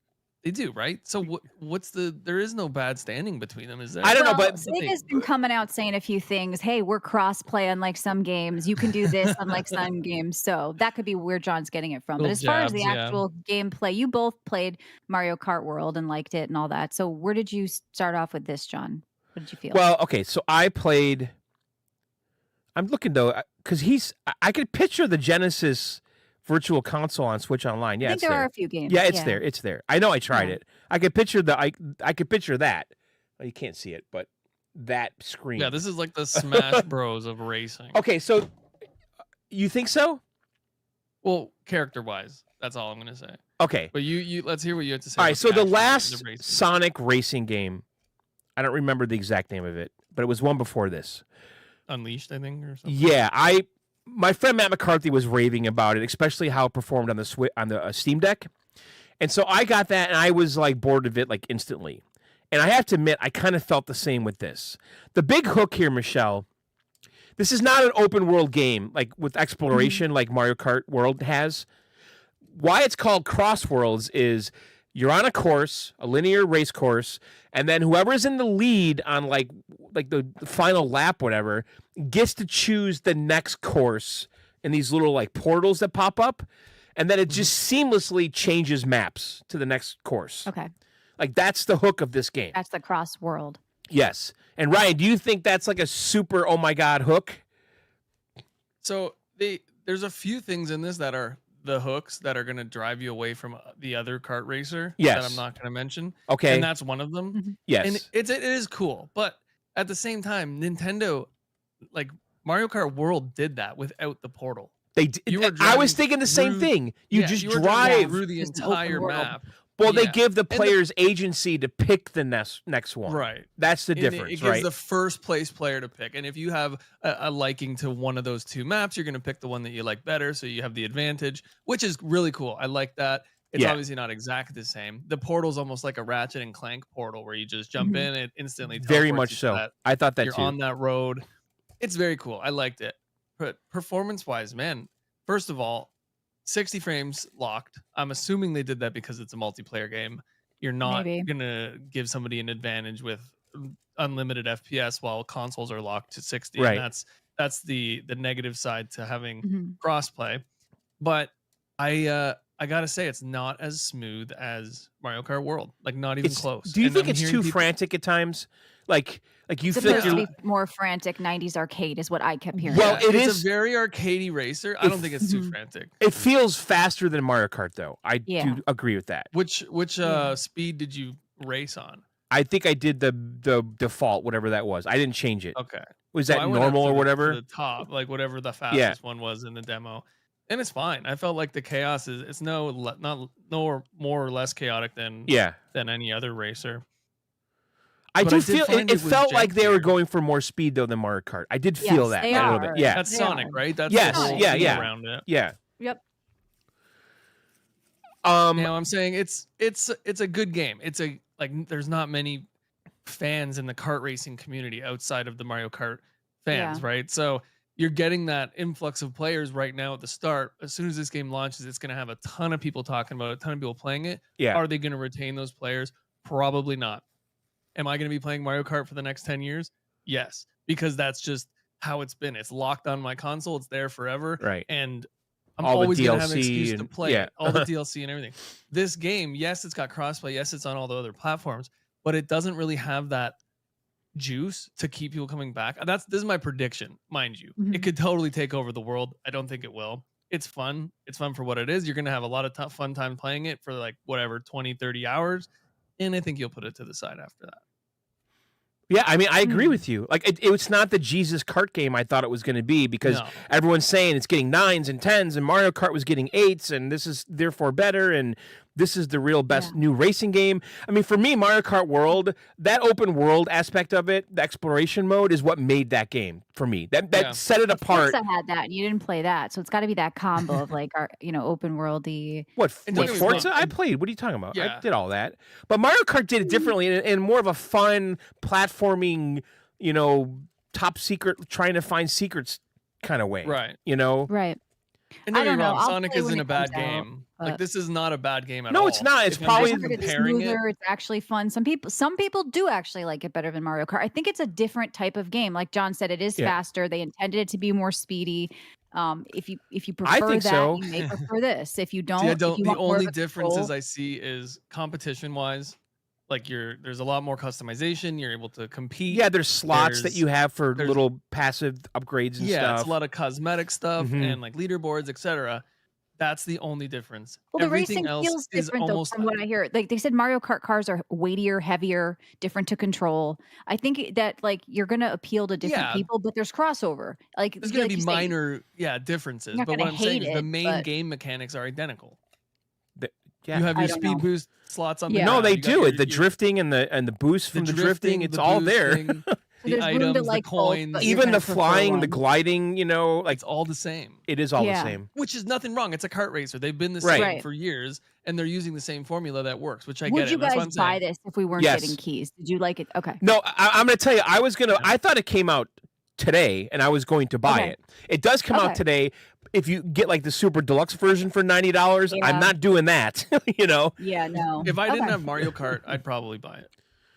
S1: They do, right? So what's there is no bad standing between them, is there?
S3: I don't know, but
S2: Sega's been coming out saying a few things. Hey, we're cross-play unlike some games. You can do this unlike some games. So that could be where John's getting it from. But as far as the actual gameplay, you both played Mario Kart World and liked it and all that. So where did you start off with this, John? What did you feel?
S3: Well, okay, so I played. I'm looking though, because I could picture the Genesis Virtual Console on Switch Online. Yeah,
S2: I think there are a few games.
S3: Yeah, it's there. It's there. I know I tried it. I could picture I could picture that. Well, you can't see it, but that screen.
S1: Yeah, this is like the Smash Bros of racing.
S3: Okay, so you think so?
S1: Well, character-wise, that's all I'm gonna say.
S3: Okay.
S1: But you let's hear what you have to say.
S3: All right, so the last Sonic racing game, I don't remember the exact name of it, but it was one before this.
S1: Unleashed, I think, or something.
S3: Yeah, my friend Matt McCarthy was raving about it, especially how it performed on the Steam Deck. And so I got that, and I was like bored of it like instantly. And I have to admit, I kind of felt the same with this. The big hook here, Michelle, this is not an open world game like with exploration like Mario Kart World has. Why it's called Crossworlds is you're on a course, a linear race course, and then whoever's in the lead on like the final lap, whatever, gets to choose the next course in these little like portals that pop up, and then it just seamlessly changes maps to the next course.
S2: Okay.
S3: Like that's the hook of this game.
S2: That's the Cross World.
S3: Yes. And Ryan, do you think that's like a super oh my god hook?
S1: So there's a few things in this that are the hooks that are going to drive you away from the other kart racer that I'm not going to mention.
S3: Okay.
S1: And that's one of them.
S2: Mm-hmm.
S3: Yes.
S1: And it is cool, but at the same time, Nintendo, like Mario Kart World did that without the portal.
S3: I was thinking the same thing. You just drive
S1: through the entire map.
S3: Well, they give the players agency to pick the next one.
S1: Right.
S3: That's the difference,
S1: it gives the first place player to pick. And if you have a liking to one of those two maps, you're going to pick the one that you like better. So you have the advantage, which is really cool. I like that. It's obviously not exactly the same. The portal's almost like a Ratchet and Clank portal where you just jump in, it instantly teleports
S3: very much so. I thought that
S1: you're
S3: too.
S1: on that road. It's very cool. I liked it. But performance-wise, man, first of all, 60 frames locked. I'm assuming they did that because it's a multiplayer game. You're not going to give somebody an advantage with unlimited FPS while consoles are locked to 60.
S3: Right.
S1: And that's the negative side to having crossplay. But I got to say, it's not as smooth as Mario Kart World. Like, not even close.
S3: Do you think it's too frantic at times? Like you feel like
S2: you're to be more frantic 90s arcade is what I kept hearing.
S3: Well,
S1: it's a very arcadey racer. I don't think it's too frantic.
S3: It feels faster than Mario Kart, though. I do agree with that.
S1: Which speed did you race on?
S3: I think I did the default, whatever that was. I didn't change it.
S1: Okay.
S3: Was that normal or whatever?
S1: The top, like whatever the fastest one was in the demo. And it's fine. I felt like the chaos it's not more or less chaotic than any other racer.
S3: I do feel it felt like they were going for more speed though than Mario Kart. I did feel that a little bit. Yeah,
S1: that's Sonic, right? That's around it.
S3: Yeah.
S2: Yep.
S1: Now I'm saying it's a good game. It's there's not many fans in the kart racing community outside of the Mario Kart fans, right? So you're getting that influx of players right now at the start. As soon as this game launches, it's going to have a ton of people talking about it, a ton of people playing it.
S3: Yeah.
S1: Are they going to retain those players? Probably not. Am I going to be playing Mario Kart for the next 10 years? Yes, because that's just how it's been. It's locked on my console. It's there forever.
S3: Right.
S1: And I'm
S3: all
S1: always going to have an
S3: DLC
S1: excuse to play it. All the DLC and everything. This game, yes, it's got crossplay. Yes, it's on all the other platforms, but it doesn't really have that juice to keep people coming back. This is my prediction, mind you. It could totally take over the world. I don't think it will. It's fun. It's fun for what it is. You're going to have a lot of fun time playing it for like whatever, 20, 30 hours. And I think you'll put it to the side after that.
S3: Yeah, I mean, I agree with you. Like, it's not the Jesus Kart game I thought it was going to be because everyone's saying it's getting 9s and 10s, and Mario Kart was getting 8s, and this is therefore better, and this is the real best new racing game. I mean, for me, Mario Kart World, that open world aspect of it, the exploration mode, is what made that game for me. That set it apart.
S2: I had that, and you didn't play that, so it's got to be that combo of like our, open worldy.
S3: What Forza? I played. What are you talking about? Yeah. I did all that, but Mario Kart did it differently in more of a fun platforming, top secret, trying to find secrets kind of way.
S1: Right.
S2: Right.
S1: And don't get me wrong, Sonic isn't a bad game. Like, this is not a bad game at all.
S3: No, it's not. It's probably
S2: comparing it. It's actually fun. Some people do actually like it better than Mario Kart. I think it's a different type of game. Like John said, it is faster. They intended it to be more speedy. If you prefer that, you may prefer this. If you don't,
S1: the only differences I see is competition wise. Like there's a lot more customization. You're able to compete.
S3: Yeah, there's slots that you have for little passive upgrades and stuff.
S1: Yeah, it's a lot of cosmetic stuff and like leaderboards, etc. That's the only difference.
S2: Well,
S1: Everything
S2: the racing feels different though, from
S1: like,
S2: what I hear. Like they said, Mario Kart cars are weightier, heavier, different to control. I think that like you're gonna appeal to different people, but there's crossover. Like
S1: there's gonna be minor differences. But what I'm saying is the main game mechanics are identical. You have your speed boost slots on the
S3: No, they do. The drifting and the boost from the drifting, it's all there.
S1: The items, the coins,
S3: even the flying, the gliding, like
S1: it's all the same.
S3: It is all the same.
S1: Which is nothing wrong. It's a kart racer. They've been the same for years, and they're using the same formula that works, which I get.
S2: Would you guys buy this if we weren't getting keys? Did you like it? Okay.
S3: No, I'm going to tell you, I thought it came out today, and I was going to buy it. It does come out today. If you get like the super deluxe version for $90, I'm not doing that.
S2: Yeah, no.
S1: If I didn't have Mario Kart, I'd probably buy it.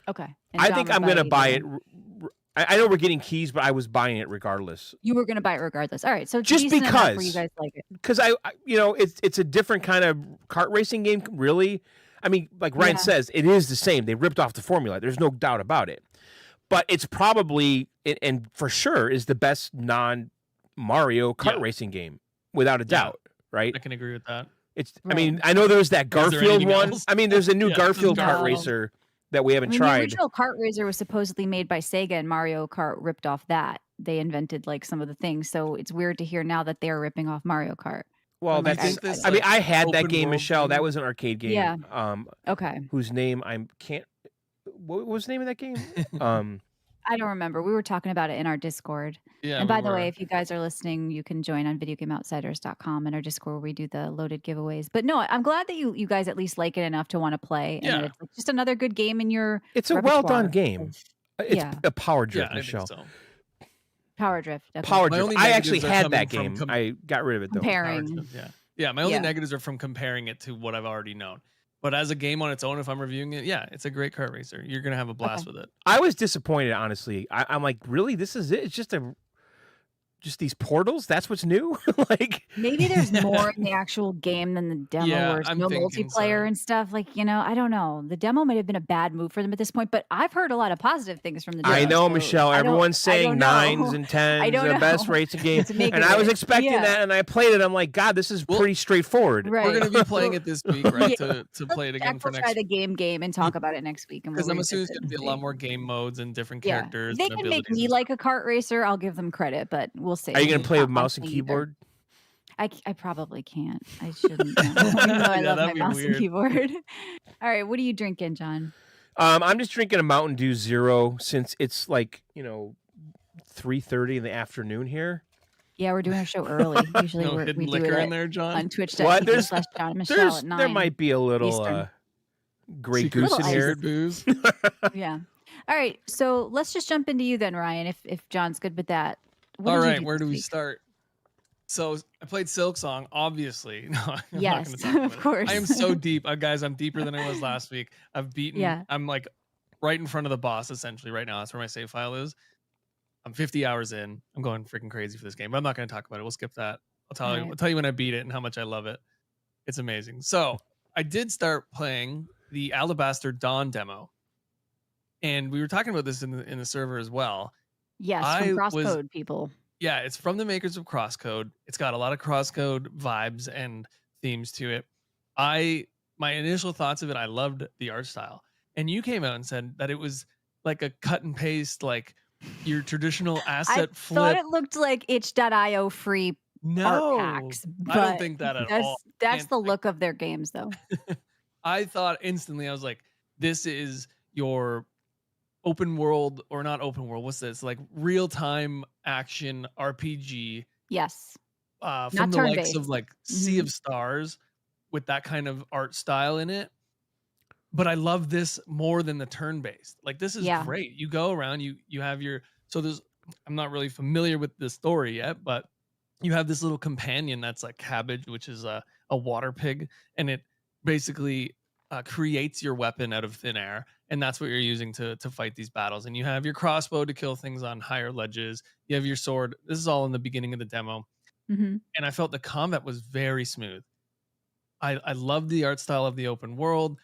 S2: Okay.
S3: I think I'm going to buy it. I know we're getting keys, but I was buying it regardless.
S2: You were going to buy it regardless. All right. So
S3: just because
S2: you guys like it.
S3: Because it's a different kind of kart racing game, really. I mean, like Ryan says, it is the same. They ripped off the formula. There's no doubt about it. but it's probably and for sure is the best non-Mario kart racing game without a doubt, right?
S1: I can agree with that.
S3: It's I mean, I know there's that Garfield one.
S1: else?
S3: I mean, there's a new Garfield kart
S2: No.
S3: racer that we haven't
S2: The
S3: tried.
S2: original kart racer was supposedly made by Sega, and Mario Kart ripped off that. They invented like some of the things, so it's weird to hear now that they're ripping off Mario Kart.
S3: Well,
S1: I
S3: that's.
S1: think this,
S3: I mean,
S1: like,
S3: I had that
S1: open
S3: game,
S1: world
S3: Michelle. That
S1: thing-
S3: was an arcade game.
S2: Yeah. Okay.
S3: Whose name I can't. What was the name of that game?
S2: I don't remember. We were talking about it in our Discord.
S1: Yeah.
S2: And by
S1: we
S2: the way,
S1: were.
S2: if you guys are listening, you can join on videogameoutsiders.com in our Discord where we do the loaded giveaways. But no, I'm glad that you guys at least like it enough to want to play. And that it's like just another good game in your
S3: It's a well done
S2: repertoire
S3: game. It's a power drift,
S1: I think
S3: Michelle.
S1: so.
S2: Power Drift. Okay.
S3: Power
S1: My
S3: drift.
S1: only
S3: I actually
S1: negatives are
S3: had
S1: coming
S3: that
S1: from
S3: game. I got rid of it though.
S2: Comparing.
S1: Yeah. My only
S2: Yeah.
S1: negatives are from comparing it to what I've already known. But as a game on its own, if I'm reviewing it, it's a great kart racer. You're gonna have a blast with it.
S3: I was disappointed, honestly. I'm like, really? This is it? It's just these portals? That's what's new? Like
S2: Maybe there's more in the actual game than the demo
S1: Yeah,
S2: where it's
S1: I'm
S2: no
S1: thinking
S2: multiplayer
S1: so.
S2: and stuff. Like, I don't know. The demo might have been a bad move for them at this point, but I've heard a lot of positive things from the demo.
S3: I know,
S2: so
S3: Michelle.
S2: I don't-
S3: Everyone's
S2: I
S3: saying
S2: don't know.
S3: 9s and 10s,
S2: I don't
S3: the best
S2: know.
S3: racing game.
S2: To make
S3: And
S2: it
S3: I was
S2: right.
S3: expecting
S2: Yeah.
S3: that, and I played it. I'm like, God, this is pretty straightforward.
S2: Right.
S1: We're gonna be playing it this week, right? To play it again
S2: Jack
S1: for
S2: will
S1: next
S2: try the game and talk about it next week.
S1: because I'm assuming it's gonna be a lot more game modes and different
S2: Yeah.
S1: characters.
S2: If they
S1: and
S2: can make
S1: abilities
S2: me
S1: and
S2: like a kart racer, I'll give them credit, but we'll see.
S3: Are you going to play with
S2: Not my
S3: mouse and
S2: thing either.
S3: keyboard?
S2: I probably can't. I shouldn't. Even though I
S1: Yeah,
S2: love my
S1: that'd be
S2: mouse
S1: weird.
S2: and keyboard. All right, what are you drinking, John?
S3: I'm just drinking a Mountain Dew Zero since it's like 3:30 in the afternoon here.
S2: Yeah, we're doing our show early. Usually
S1: No
S2: we
S1: hidden
S2: do
S1: liquor
S2: it
S1: in there, John.
S2: on Twitch.
S3: What?
S2: John and Michelle at 9.
S3: There might be a little
S2: Eastern.
S3: Grey
S1: Secret
S3: Goose in
S2: Little
S3: here.
S1: secret booze.
S2: Yeah. All right, so let's just jump into you then, Ryan, if John's good with that. What
S1: All
S2: did you
S1: right, where
S2: this
S1: do we
S2: week?
S1: start? So I played Silksong, obviously. No, I'm
S2: Yes,
S1: not gonna talk
S2: of
S1: about it.
S2: course.
S1: I am so deep, guys. I'm deeper than I was last week. I've beaten.
S2: Yeah.
S1: I'm like right in front of the boss essentially right now. That's where my save file is. I'm 50 hours in. I'm going freaking crazy for this game, but I'm not going to talk about it. We'll skip that.
S2: All right.
S1: I'll tell you when I beat it and how much I love it. It's amazing. So I did start playing the Alabaster Dawn demo, and we were talking about this in the server as well.
S2: Yes,
S1: I
S2: from
S1: was-
S2: Crosscode people.
S1: Yeah, it's from the makers of Crosscode. It's got a lot of Crosscode vibes and themes to it. My initial thoughts of it, I loved the art style. And you came out and said that it was like a cut and paste, like your traditional asset
S2: I
S1: flip.
S2: thought it looked like itch.io free
S1: No,
S2: art packs.
S1: I don't
S2: but
S1: think that at
S2: that's,
S1: all.
S2: That's
S1: And
S2: the look of their games, though.
S1: I thought instantly, I was like, this is your open world, or not open world. What's this? Like real time action RPG
S2: Yes.
S1: from
S2: Not
S1: the likes
S2: turn-based.
S1: of like Sea of Stars with that kind of art style in it. But I love this more than the turn-based. Like this is
S2: Yeah.
S1: great. You go around, you have your I'm not really familiar with the story yet, but you have this little companion that's like Cabbage, which is a water pig, and it basically creates your weapon out of thin air, and that's what you're using to fight these battles. And you have your crossbow to kill things on higher ledges. You have your sword. This is all in the beginning of the demo,
S2: hmm
S1: and I felt the combat was very smooth. I loved the art style of the open world.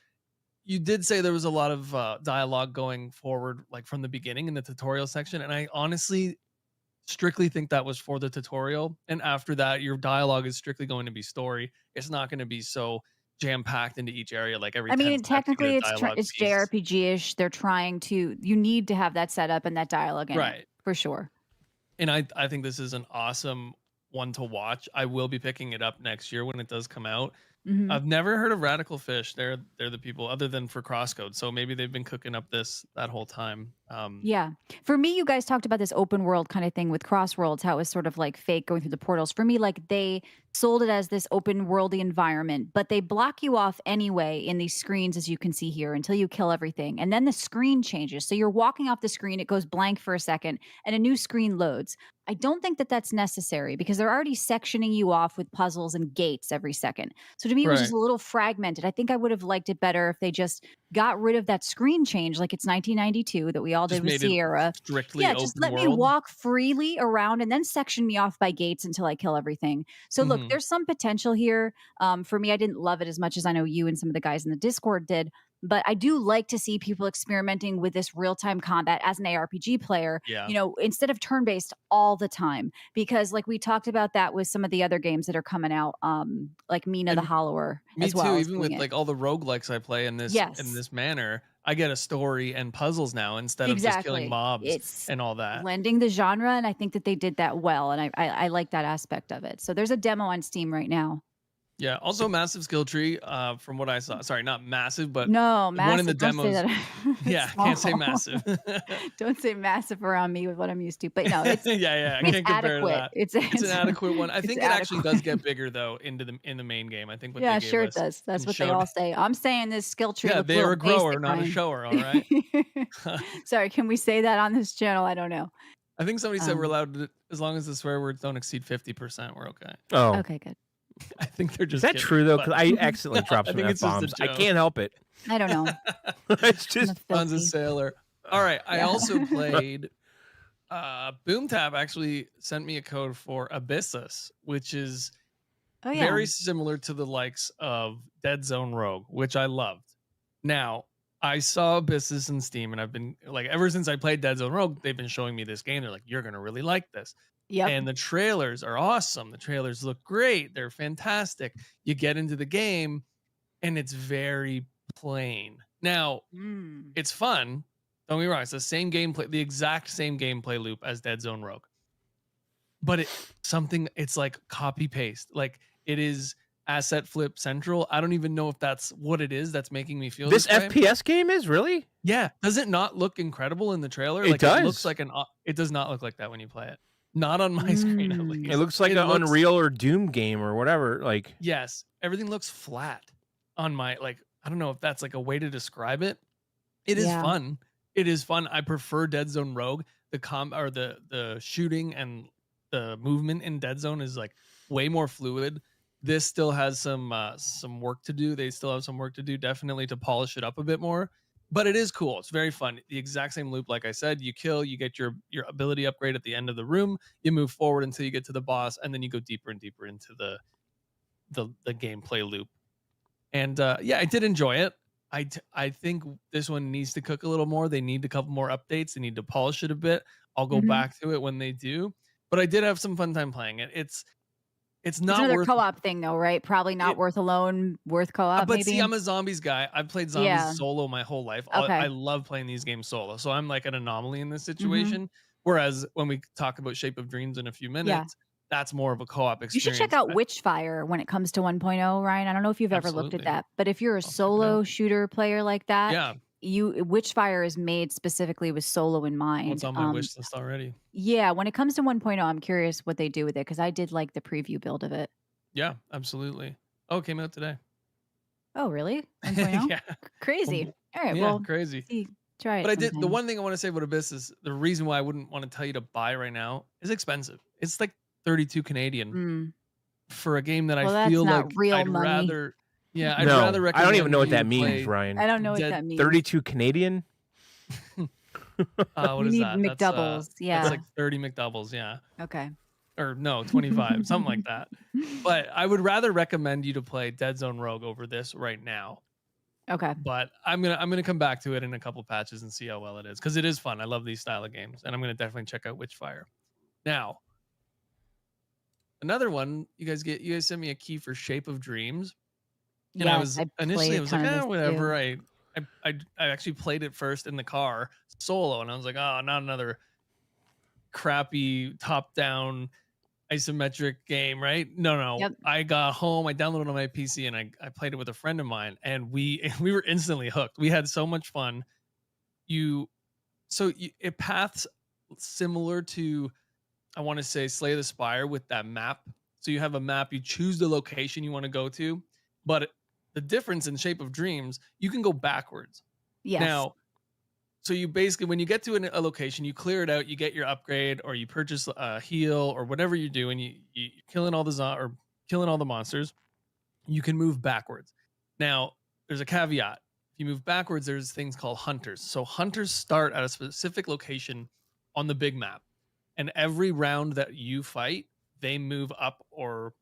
S1: You did say there was a lot of dialogue going forward, like from the beginning in the tutorial section, and I honestly strictly think that was for the tutorial. And after that, your dialogue is strictly going to be story. It's not going to be so jam packed into each area like every.
S2: I
S1: 10
S2: mean,
S1: steps you get a
S2: technically,
S1: dialogue
S2: it's
S1: piece.
S2: JRPG-ish. They're trying to. You need to have that setup and that dialogue in it,
S1: Right.
S2: for sure.
S1: And I think this is an awesome one to watch. I will be picking it up next year when it does come out.
S2: Mhm.
S1: I've never heard of Radical Fish. They're the people other than for Crosscode. So maybe they've been cooking up that whole time.
S2: Yeah. For me, you guys talked about this open world kind of thing with Crossworlds, how it was sort of like fake going through the portals. For me, like they sold it as this open worldy environment, but they block you off anyway in these screens, as you can see here, until you kill everything. And then the screen changes. So you're walking off the screen, it goes blank for a second, and a new screen loads. I don't think that that's necessary because they're already sectioning you off with puzzles and gates every second. So to me, it was just a little fragmented. I think I would have liked it better if they just got rid of that screen change like it's 1992 that we all
S1: Just
S2: did with
S1: made it
S2: Sierra.
S1: strictly
S2: Yeah,
S1: open
S2: just let me
S1: world.
S2: walk freely around and then section me off by gates until I kill everything. So look,
S1: Mhm.
S2: there's some potential here. For me, I didn't love it as much as I know you and some of the guys in the Discord did. But I do like to see people experimenting with this real-time combat as an ARPG player,
S1: Yeah.
S2: instead of turn-based all the time. Because like we talked about that with some of the other games that are coming out, like Mina the
S1: And
S2: Hollower
S1: me
S2: as well
S1: too,
S2: is
S1: even
S2: doing
S1: with
S2: it.
S1: like all the roguelikes I play in
S2: Yes,
S1: this manner, I get a story and puzzles now instead of just killing
S2: exactly.
S1: mobs
S2: It's
S1: and all that.
S2: blending the genre, and I think that they did that well, and I like that aspect of it. So there's a demo on Steam right now.
S1: Yeah, also massive skill tree, from what I saw. Sorry, not massive, but
S2: No,
S1: the one in the
S2: massive, don't say
S1: demos.
S2: that. It's
S1: Yeah,
S2: small.
S1: can't say massive.
S2: Don't say massive around me with what I'm used to, but, it's
S1: Yeah, I
S2: it's
S1: can't compare to
S2: adequate.
S1: that.
S2: It's
S1: It's an
S2: it's
S1: adequate one. I
S2: it's
S1: think it actually does
S2: adequate.
S1: get bigger though in the main game. I think what they
S2: Yeah,
S1: gave
S2: sure it
S1: us
S2: does. That's
S1: and
S2: what they
S1: showed.
S2: all say. I'm saying this skill tree
S1: Yeah,
S2: looks a
S1: they're
S2: little
S1: a grower,
S2: basic,
S1: not a
S2: Ryan.
S1: shower, all right?
S2: Sorry, can we say that on this channel? I don't know.
S1: I think somebody said we're
S2: Um,
S1: allowed to, as long as the swear words don't exceed 50%, we're okay.
S3: Oh,
S2: okay, good.
S1: I think they're
S3: is
S1: just
S3: that
S1: kidding,
S3: true though?
S1: but
S3: Because I accidentally
S1: no,
S3: dropped
S1: I
S3: some
S1: think
S3: f
S1: it's just a
S3: bombs. I
S1: joke.
S3: can't help it.
S2: I don't know.
S3: It's
S2: I'm a
S3: just
S1: Don's a
S2: filthy.
S1: sailor. All right, I
S2: Yeah.
S1: also played BoomTap actually sent me a code for Abyssus, which is
S2: Oh, yeah.
S1: very similar to the likes of Dead Zone Rogue, which I loved. Now, I saw Abyssus in Steam, and I've been like, ever since I played Dead Zone Rogue, they've been showing me this game. They're like, you're gonna really like this.
S2: Yep.
S1: And the trailers are awesome. The trailers look great. They're fantastic. You get into the game, and it's very plain. Now,
S2: Mm.
S1: it's fun. Don't get me wrong. It's the same gameplay, the exact same gameplay loop as Dead Zone Rogue. But it's like copy paste. Like it is asset flip central. I don't even know if that's what it is that's making me feel
S3: this
S1: this way.
S3: FPS game is really.
S1: Yeah. Does it not look incredible in the trailer?
S3: It
S1: Like it looks
S3: does.
S1: like it does not look like that when you play it. Not on my screen, at least.
S3: It looks like an
S1: looks,
S3: Unreal or Doom game or whatever. Like
S1: yes, everything looks flat on my, like, I don't know if that's like a way to describe it. It is
S2: Yeah.
S1: fun. It is fun. I prefer Dead Zone Rogue. The shooting and the movement in Dead Zone is like way more fluid. This still has some work to do. They still have some work to do, definitely, to polish it up a bit more. But it is cool. It's very fun. The exact same loop, like I said. You kill, you get your ability upgrade at the end of the room. You move forward until you get to the boss, and then you go deeper and deeper into the gameplay loop. And yeah, I did enjoy it. I think this one needs to cook a little more. They need a couple more updates. They need to polish it a bit. I'll go
S2: Mhm.
S1: back to it when they do. But I did have some fun time playing it. It's
S2: It's
S1: not
S2: another
S1: worth
S2: co-op thing though, right? Probably not
S1: it.
S2: worth alone, worth co-op
S1: But see,
S2: maybe?
S1: I'm a zombies guy. I've played zombies
S2: Yeah.
S1: solo my whole life.
S2: Okay.
S1: I love playing these games solo. So I'm like an anomaly in this
S2: Mhm.
S1: situation. Whereas when we talk about Shape of Dreams in a few
S2: Yeah.
S1: minutes, that's more of a co-op
S2: You should check
S1: experience.
S2: out Witchfire when it comes to 1.0, Ryan. I don't know if you've ever looked at
S1: Absolutely.
S2: that, but if you're a
S1: I'll check it
S2: solo
S1: out.
S2: shooter player like that,
S1: Yeah.
S2: Witchfire is made specifically with solo in
S1: Well,
S2: mind.
S1: it's on my wish list already.
S2: Yeah, when it comes to 1.0, I'm curious what they do with it because I did like the preview build of it.
S1: Yeah, absolutely. Oh, it came out today.
S2: Oh, really? 1.0?
S1: Yeah.
S2: Crazy. All right,
S1: Yeah,
S2: well,
S1: crazy.
S2: try it
S1: But I did, the
S2: sometime.
S1: one thing I want to say about Abyss is the reason why I wouldn't want to tell you to buy right now is expensive. It's like 32 Canadian
S2: Mm.
S1: for a game that
S2: Well,
S1: I
S2: that's
S1: feel
S2: not
S1: like
S2: real
S1: I'd
S2: money.
S1: rather, yeah, I'd
S3: no,
S1: rather
S3: I don't even
S1: recommend
S3: know what
S1: you
S3: that means,
S1: play
S3: Ryan.
S2: I don't know what
S1: Dead
S2: that means.
S3: 32 Canadian.
S1: what
S2: You
S1: is
S2: need
S1: that?
S2: McDoubles.
S1: That's
S2: Yeah.
S1: like 30 McDoubles, yeah.
S2: Okay.
S1: Or no, 25, something like that. But I would rather recommend you to play Dead Zone Rogue over this right now.
S2: Okay.
S1: But I'm gonna come back to it in a couple patches and see how well it is, because it is fun. I love these style of games, and I'm gonna definitely check out Witchfire. Now, another one, you guys sent me a key for Shape of Dreams, and I
S2: Yes,
S1: was
S2: I
S1: initially
S2: play
S1: I
S2: a
S1: was
S2: ton
S1: like,
S2: of this
S1: whatever.
S2: too.
S1: I actually played it first in the car solo, and I was like, oh, not another crappy top down isometric game, right? No.
S2: Yep.
S1: I got home, I downloaded it on my PC, and I played it with a friend of mine, and we were instantly hooked. We had so much fun. It paths similar to, I want to say, Slay the Spire with that map. So you have a map, you choose the location you want to go to, but the difference in Shape of Dreams, you can go backwards.
S2: Yes.
S1: Now, so you basically, when you get to a location, you clear it out, you get your upgrade, or you purchase a heal, or whatever you do, and you killing all the monsters. You can move backwards. Now, there's a caveat. If you move backwards, there's things called hunters. So hunters start at a specific location on the big map, and every round that you fight, they move up or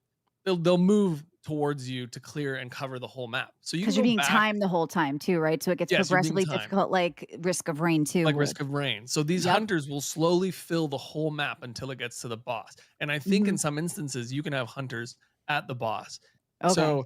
S1: they'll move towards you to clear and cover the whole map. So you can
S2: Because you're
S1: go
S2: being
S1: back.
S2: timed the whole time too, right? So it gets
S1: Yes, you're being
S2: progressively
S1: timed,
S2: difficult, like Risk of Rain too
S1: like
S2: would.
S1: Risk of Rain. So these
S2: Yep.
S1: hunters will slowly fill the whole map until it gets to the boss. And I think in some instances you can have hunters at the boss.
S2: Okay.
S1: So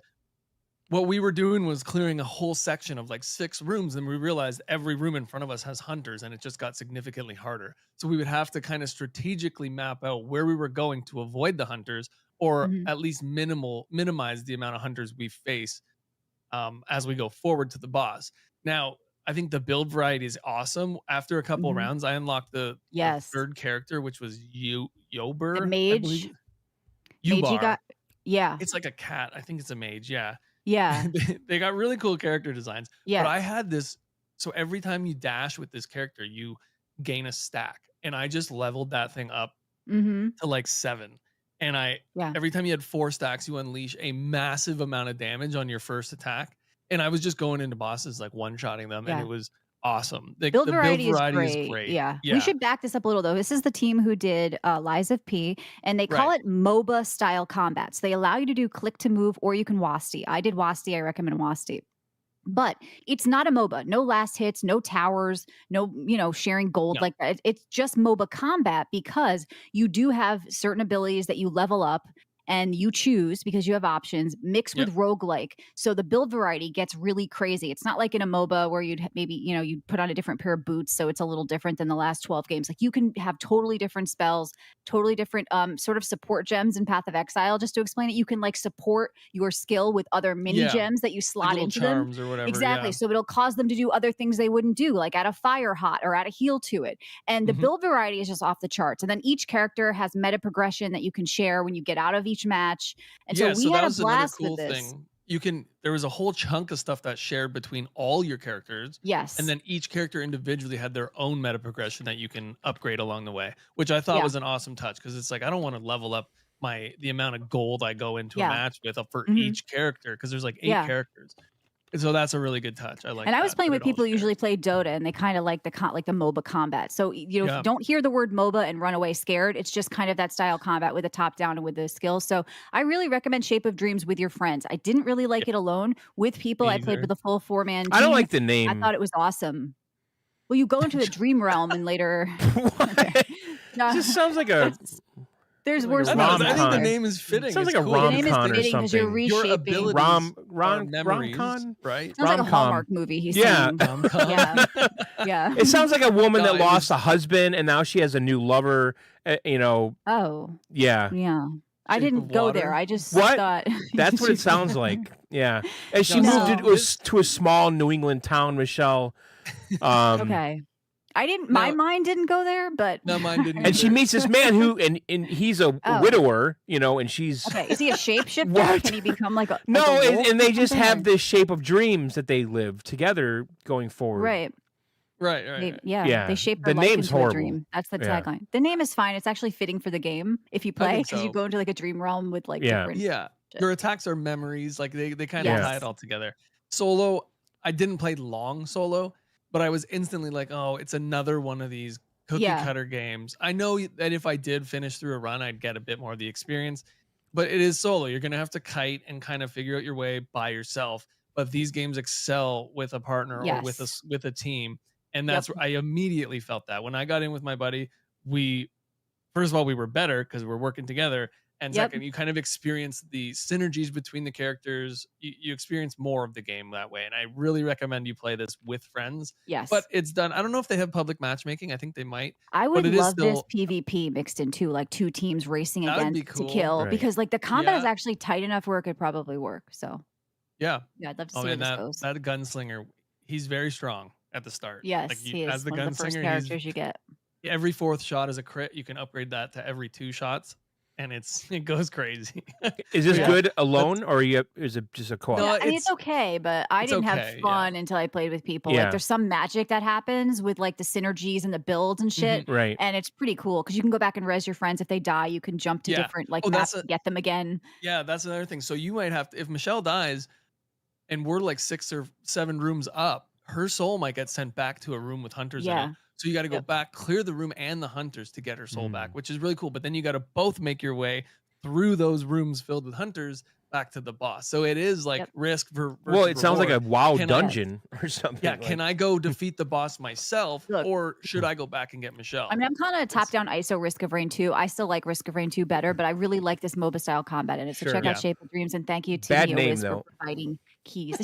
S1: what we were doing was clearing a whole section of like 6 rooms, and we realized every room in front of us has hunters, and it just got significantly harder. So we would have to kind of strategically map out where we were going to avoid the hunters, or
S2: Mhm.
S1: at least minimize the amount of hunters we face as we go forward to the boss. Now, I think the build variety is awesome. After a couple
S2: Mhm.
S1: rounds, I unlocked the
S2: Yes.
S1: third character, which was
S2: The
S1: Yober, I
S2: mage.
S1: believe.
S2: Mage you
S1: Ubar.
S2: got. Yeah.
S1: It's like a cat. I think it's a mage. Yeah.
S2: Yeah.
S1: They got really cool character designs. But
S2: Yes.
S1: I had this. So every time you dash with this character, you gain a stack. And I just leveled that thing up
S2: Mm-hmm.
S1: to like 7. And
S2: Yeah.
S1: every time you had 4 stacks, you unleash a massive amount of damage on your first attack. And I was just going into bosses, like one-shotting them, and
S2: Yeah.
S1: it was awesome. The
S2: Build
S1: build
S2: variety is
S1: variety is
S2: great.
S1: great.
S2: Yeah. We
S1: Yeah.
S2: should back this up a little though. This is the team who did Lies of P, and they call
S1: Right.
S2: it MOBA style combat. So they allow you to do click to move, or you can WASD. I did WASD. I recommend WASD. But it's not a MOBA. No last hits, no towers, no, sharing gold
S1: No.
S2: like that. It's just MOBA combat because you do have certain abilities that you level up and you choose because you have options mixed
S1: Yep.
S2: with roguelike. So the build variety gets really crazy. It's not like in a MOBA where maybe, you'd put on a different pair of boots. So it's a little different than the last 12 games. Like you can have totally different spells, totally different sort of support gems in Path of Exile. Just to explain it, you can like support your skill with other mini
S1: Yeah.
S2: gems that you
S1: Like
S2: slot
S1: little
S2: into them.
S1: charms or whatever.
S2: Exactly.
S1: Yeah.
S2: So it'll cause them to do other things they wouldn't do, like add a fire hot or add a heal to it. And the
S1: Mhm.
S2: build variety is just off the charts. And then each character has meta progression that you can share when you get out of each match. And
S1: Yeah,
S2: so
S1: so
S2: we
S1: that
S2: had a
S1: was another
S2: blast with
S1: cool
S2: this.
S1: thing. There was a whole chunk of stuff that shared between all your characters, and
S2: Yes.
S1: then each character individually had their own meta progression that you can upgrade along the way, which I thought
S2: Yeah.
S1: was an awesome touch because it's like I don't want to level up the amount of gold I go into a
S2: Yeah.
S1: match with for
S2: Mhm.
S1: each character because there's like 8
S2: Yeah.
S1: characters. And so that's a really good touch. I like
S2: And I was
S1: that,
S2: playing
S1: that
S2: with
S1: it all
S2: people who
S1: shared.
S2: usually play Dota, and they kind of like the MOBA combat. So if you
S1: Yeah.
S2: don't hear the word MOBA and run away scared. It's just kind of that style combat with the top down and with the skills. So I really recommend Shape of Dreams with your friends. I didn't really like
S1: Yeah,
S2: it alone. With people,
S1: me
S2: I played
S1: either.
S2: with a full 4-man
S3: I don't
S2: team.
S3: like the
S2: I
S3: name.
S2: thought it was awesome. Well, you go into the dream realm and later.
S3: What?
S2: Okay.
S3: It just sounds like a
S2: There's
S3: like
S2: worse
S3: a
S1: I know,
S2: names
S1: I
S2: out
S1: think the
S3: rom-com.
S2: there.
S1: name is fitting.
S3: Sounds
S1: It's
S3: like a
S1: cool.
S2: The name is
S3: rom-con or
S2: fitting because you're
S3: something.
S1: Your
S2: reshaping.
S1: abilities are memories,
S3: rom-con?
S1: right?
S2: Sounds like a
S3: Rom-com.
S2: Hallmark movie. He's
S3: Yeah.
S2: saying.
S1: Rom-com.
S2: Yeah. Yeah.
S3: It sounds like a woman
S1: No,
S3: that
S1: it
S3: lost
S1: was
S3: a husband and now she has a new lover.
S2: Oh,
S3: Yeah.
S2: yeah. I
S1: Shape
S2: didn't
S1: of
S2: go there.
S1: Water.
S2: I just
S3: What?
S2: thought
S3: That's what it sounds like. Yeah. And she
S1: No,
S3: moved
S1: so
S2: No.
S3: to a small New England town, Michelle.
S2: Okay. I didn't. My
S1: Now
S2: mind didn't go there, but
S1: no, mine didn't
S3: And she
S1: either.
S3: meets this man who and he's a
S2: Oh.
S3: widower, and she's
S2: okay. Is he a shapeshifter?
S3: What?
S2: Can he become like a
S3: no,
S2: like a
S3: and,
S2: wolf
S3: and
S2: or
S3: they just
S2: something,
S3: have
S2: or-
S3: this shape of dreams that they live together going forward.
S2: right?
S1: Right.
S2: Yeah,
S3: Yeah.
S2: they shape
S3: The
S2: their life
S3: name's
S2: into
S3: horrible.
S2: a dream. That's the
S3: Yeah.
S2: tagline. The name is fine. It's actually fitting for the game if you
S1: I
S2: play
S1: think
S2: because you
S1: so.
S2: go into like a dream realm with like
S3: Yeah.
S2: different.
S1: Yeah.
S2: shit.
S1: Your attacks are memories. Like they kind of tie
S2: Yes.
S1: it all together. Solo, I didn't play long solo, but I was instantly like, oh, it's another one of these cookie
S2: Yeah.
S1: cutter games. I know that if I did finish through a run, I'd get a bit more of the experience, but it is solo. You're going to have to kite and kind of figure out your way by yourself. But these games excel with a partner or with
S2: Yes.
S1: with a team. And
S2: Yep.
S1: I immediately felt that when I got in with my buddy, first of all, we were better because we're working together. And
S2: Yep.
S1: second, you kind of experience the synergies between the characters. You experience more of the game that way. And I really recommend you play this with friends.
S2: Yes.
S1: But it's done. I don't know if they have public matchmaking. I think they might.
S2: I
S1: but
S2: would
S1: it is
S2: love this
S1: still
S2: PvP mixed in too, like 2 teams racing
S1: That would be
S2: against to
S1: cool.
S2: kill
S3: Right.
S2: because like the combat is
S1: Yeah.
S2: actually tight enough where it could probably work. So
S1: Yeah.
S2: yeah, I'd love to see
S1: Oh
S2: where
S1: man,
S2: this goes.
S1: that gunslinger, he's very strong at the start.
S2: Yes,
S1: Like
S2: he is
S1: as the
S2: one of the first
S1: gunslinger,
S2: characters you get.
S1: every 4th shot is a crit. You can upgrade that to every 2 shots, and it goes crazy.
S3: Is this
S2: Yeah.
S3: good alone or is it just a co-op?
S1: No,
S2: Yeah, I mean, it's
S1: it's
S2: okay, but I
S1: it's
S2: didn't
S1: okay,
S2: have
S1: yeah.
S2: fun until I played with people.
S3: Yeah.
S2: Like, there's some magic that happens with like the synergies and the builds and shit,
S3: Right.
S2: and it's pretty cool because you can go back and res your friends if they die. You can jump to
S1: Yeah.
S2: different like
S1: Oh,
S2: maps
S1: that's
S2: to get them again.
S1: Yeah, that's another thing. So you might have to, if Michelle dies and we're like 6 or 7 rooms up, her soul might get sent back to a room with hunters in
S2: Yeah.
S1: it. So you got to go
S2: Yep.
S1: back, clear the room and the hunters to get her soul back,
S3: Mm.
S1: which is really cool. But then you got to both make your way through those rooms filled with hunters back to the boss. So it is like risk for
S3: well, it sounds like a WoW
S1: Can
S3: dungeon or something.
S1: Yeah,
S3: like.
S1: can I go defeat the boss myself,
S2: Look.
S1: or should I go back and get Michelle?
S2: I mean, I'm kind of top-down ISO Risk of Rain 2. I still like Risk of Rain 2 better, but I really like this MOBA style combat in it. So
S3: Sure,
S2: check
S1: yeah.
S2: out Shape of Dreams, and thank you to
S3: Bad
S2: Neo
S3: name,
S2: Wiz
S3: though.
S2: for providing keys.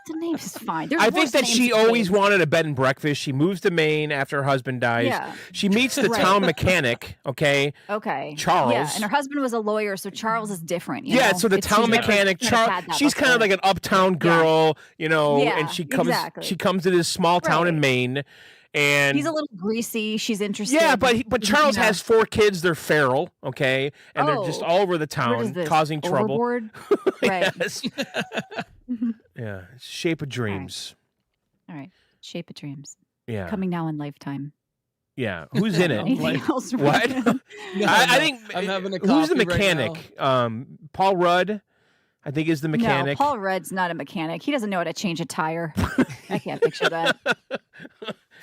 S2: The name is fine. There's
S3: I think
S2: worse
S3: that
S2: names
S3: she
S2: than
S3: always
S2: names.
S3: wanted a bed and breakfast. She moves to Maine after her husband dies.
S2: Yeah.
S3: She meets the
S2: Right.
S3: town mechanic, okay?
S2: Okay.
S3: Charles.
S2: Yeah, and her husband was a lawyer, so Charles is different. You
S3: Yeah,
S2: know?
S3: so the
S2: She's
S3: town
S2: never
S3: mechanic,
S2: kind of had that
S3: she's kind of
S2: before.
S3: like an uptown girl, you know,
S2: Yeah,
S3: and she comes
S2: exactly.
S3: to this small town in
S2: Right.
S3: Maine, and
S2: He's a little greasy. She's interested.
S3: yeah, but
S2: you
S3: Charles
S2: know.
S3: has 4 kids. They're feral, okay, and they're just
S2: Oh,
S3: all over the
S2: What is
S3: town
S2: this?
S3: causing trouble.
S2: Overboard? Right.
S3: Yes. Yeah, Shape of Dreams.
S2: All right. Shape of Dreams.
S3: Yeah,
S2: Coming now on Lifetime.
S3: yeah. Who's in it?
S2: Anything
S1: Life-
S2: else?
S3: What?
S1: No,
S3: I
S1: no,
S3: think
S1: I'm having a
S3: who's the
S1: coffee right
S3: mechanic? Paul Rudd, I think, is the mechanic.
S2: No, Paul Rudd's not a mechanic. He doesn't know how to change a tire. I can't picture that.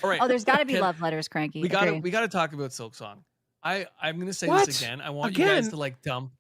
S1: All right.
S2: Oh, there's got to be
S1: Can-
S2: love letters, Cranky.
S1: We
S2: Agree.
S1: gotta talk about Silksong. I'm gonna say
S3: What?
S1: this again. I want you guys
S3: Again?
S1: to like dump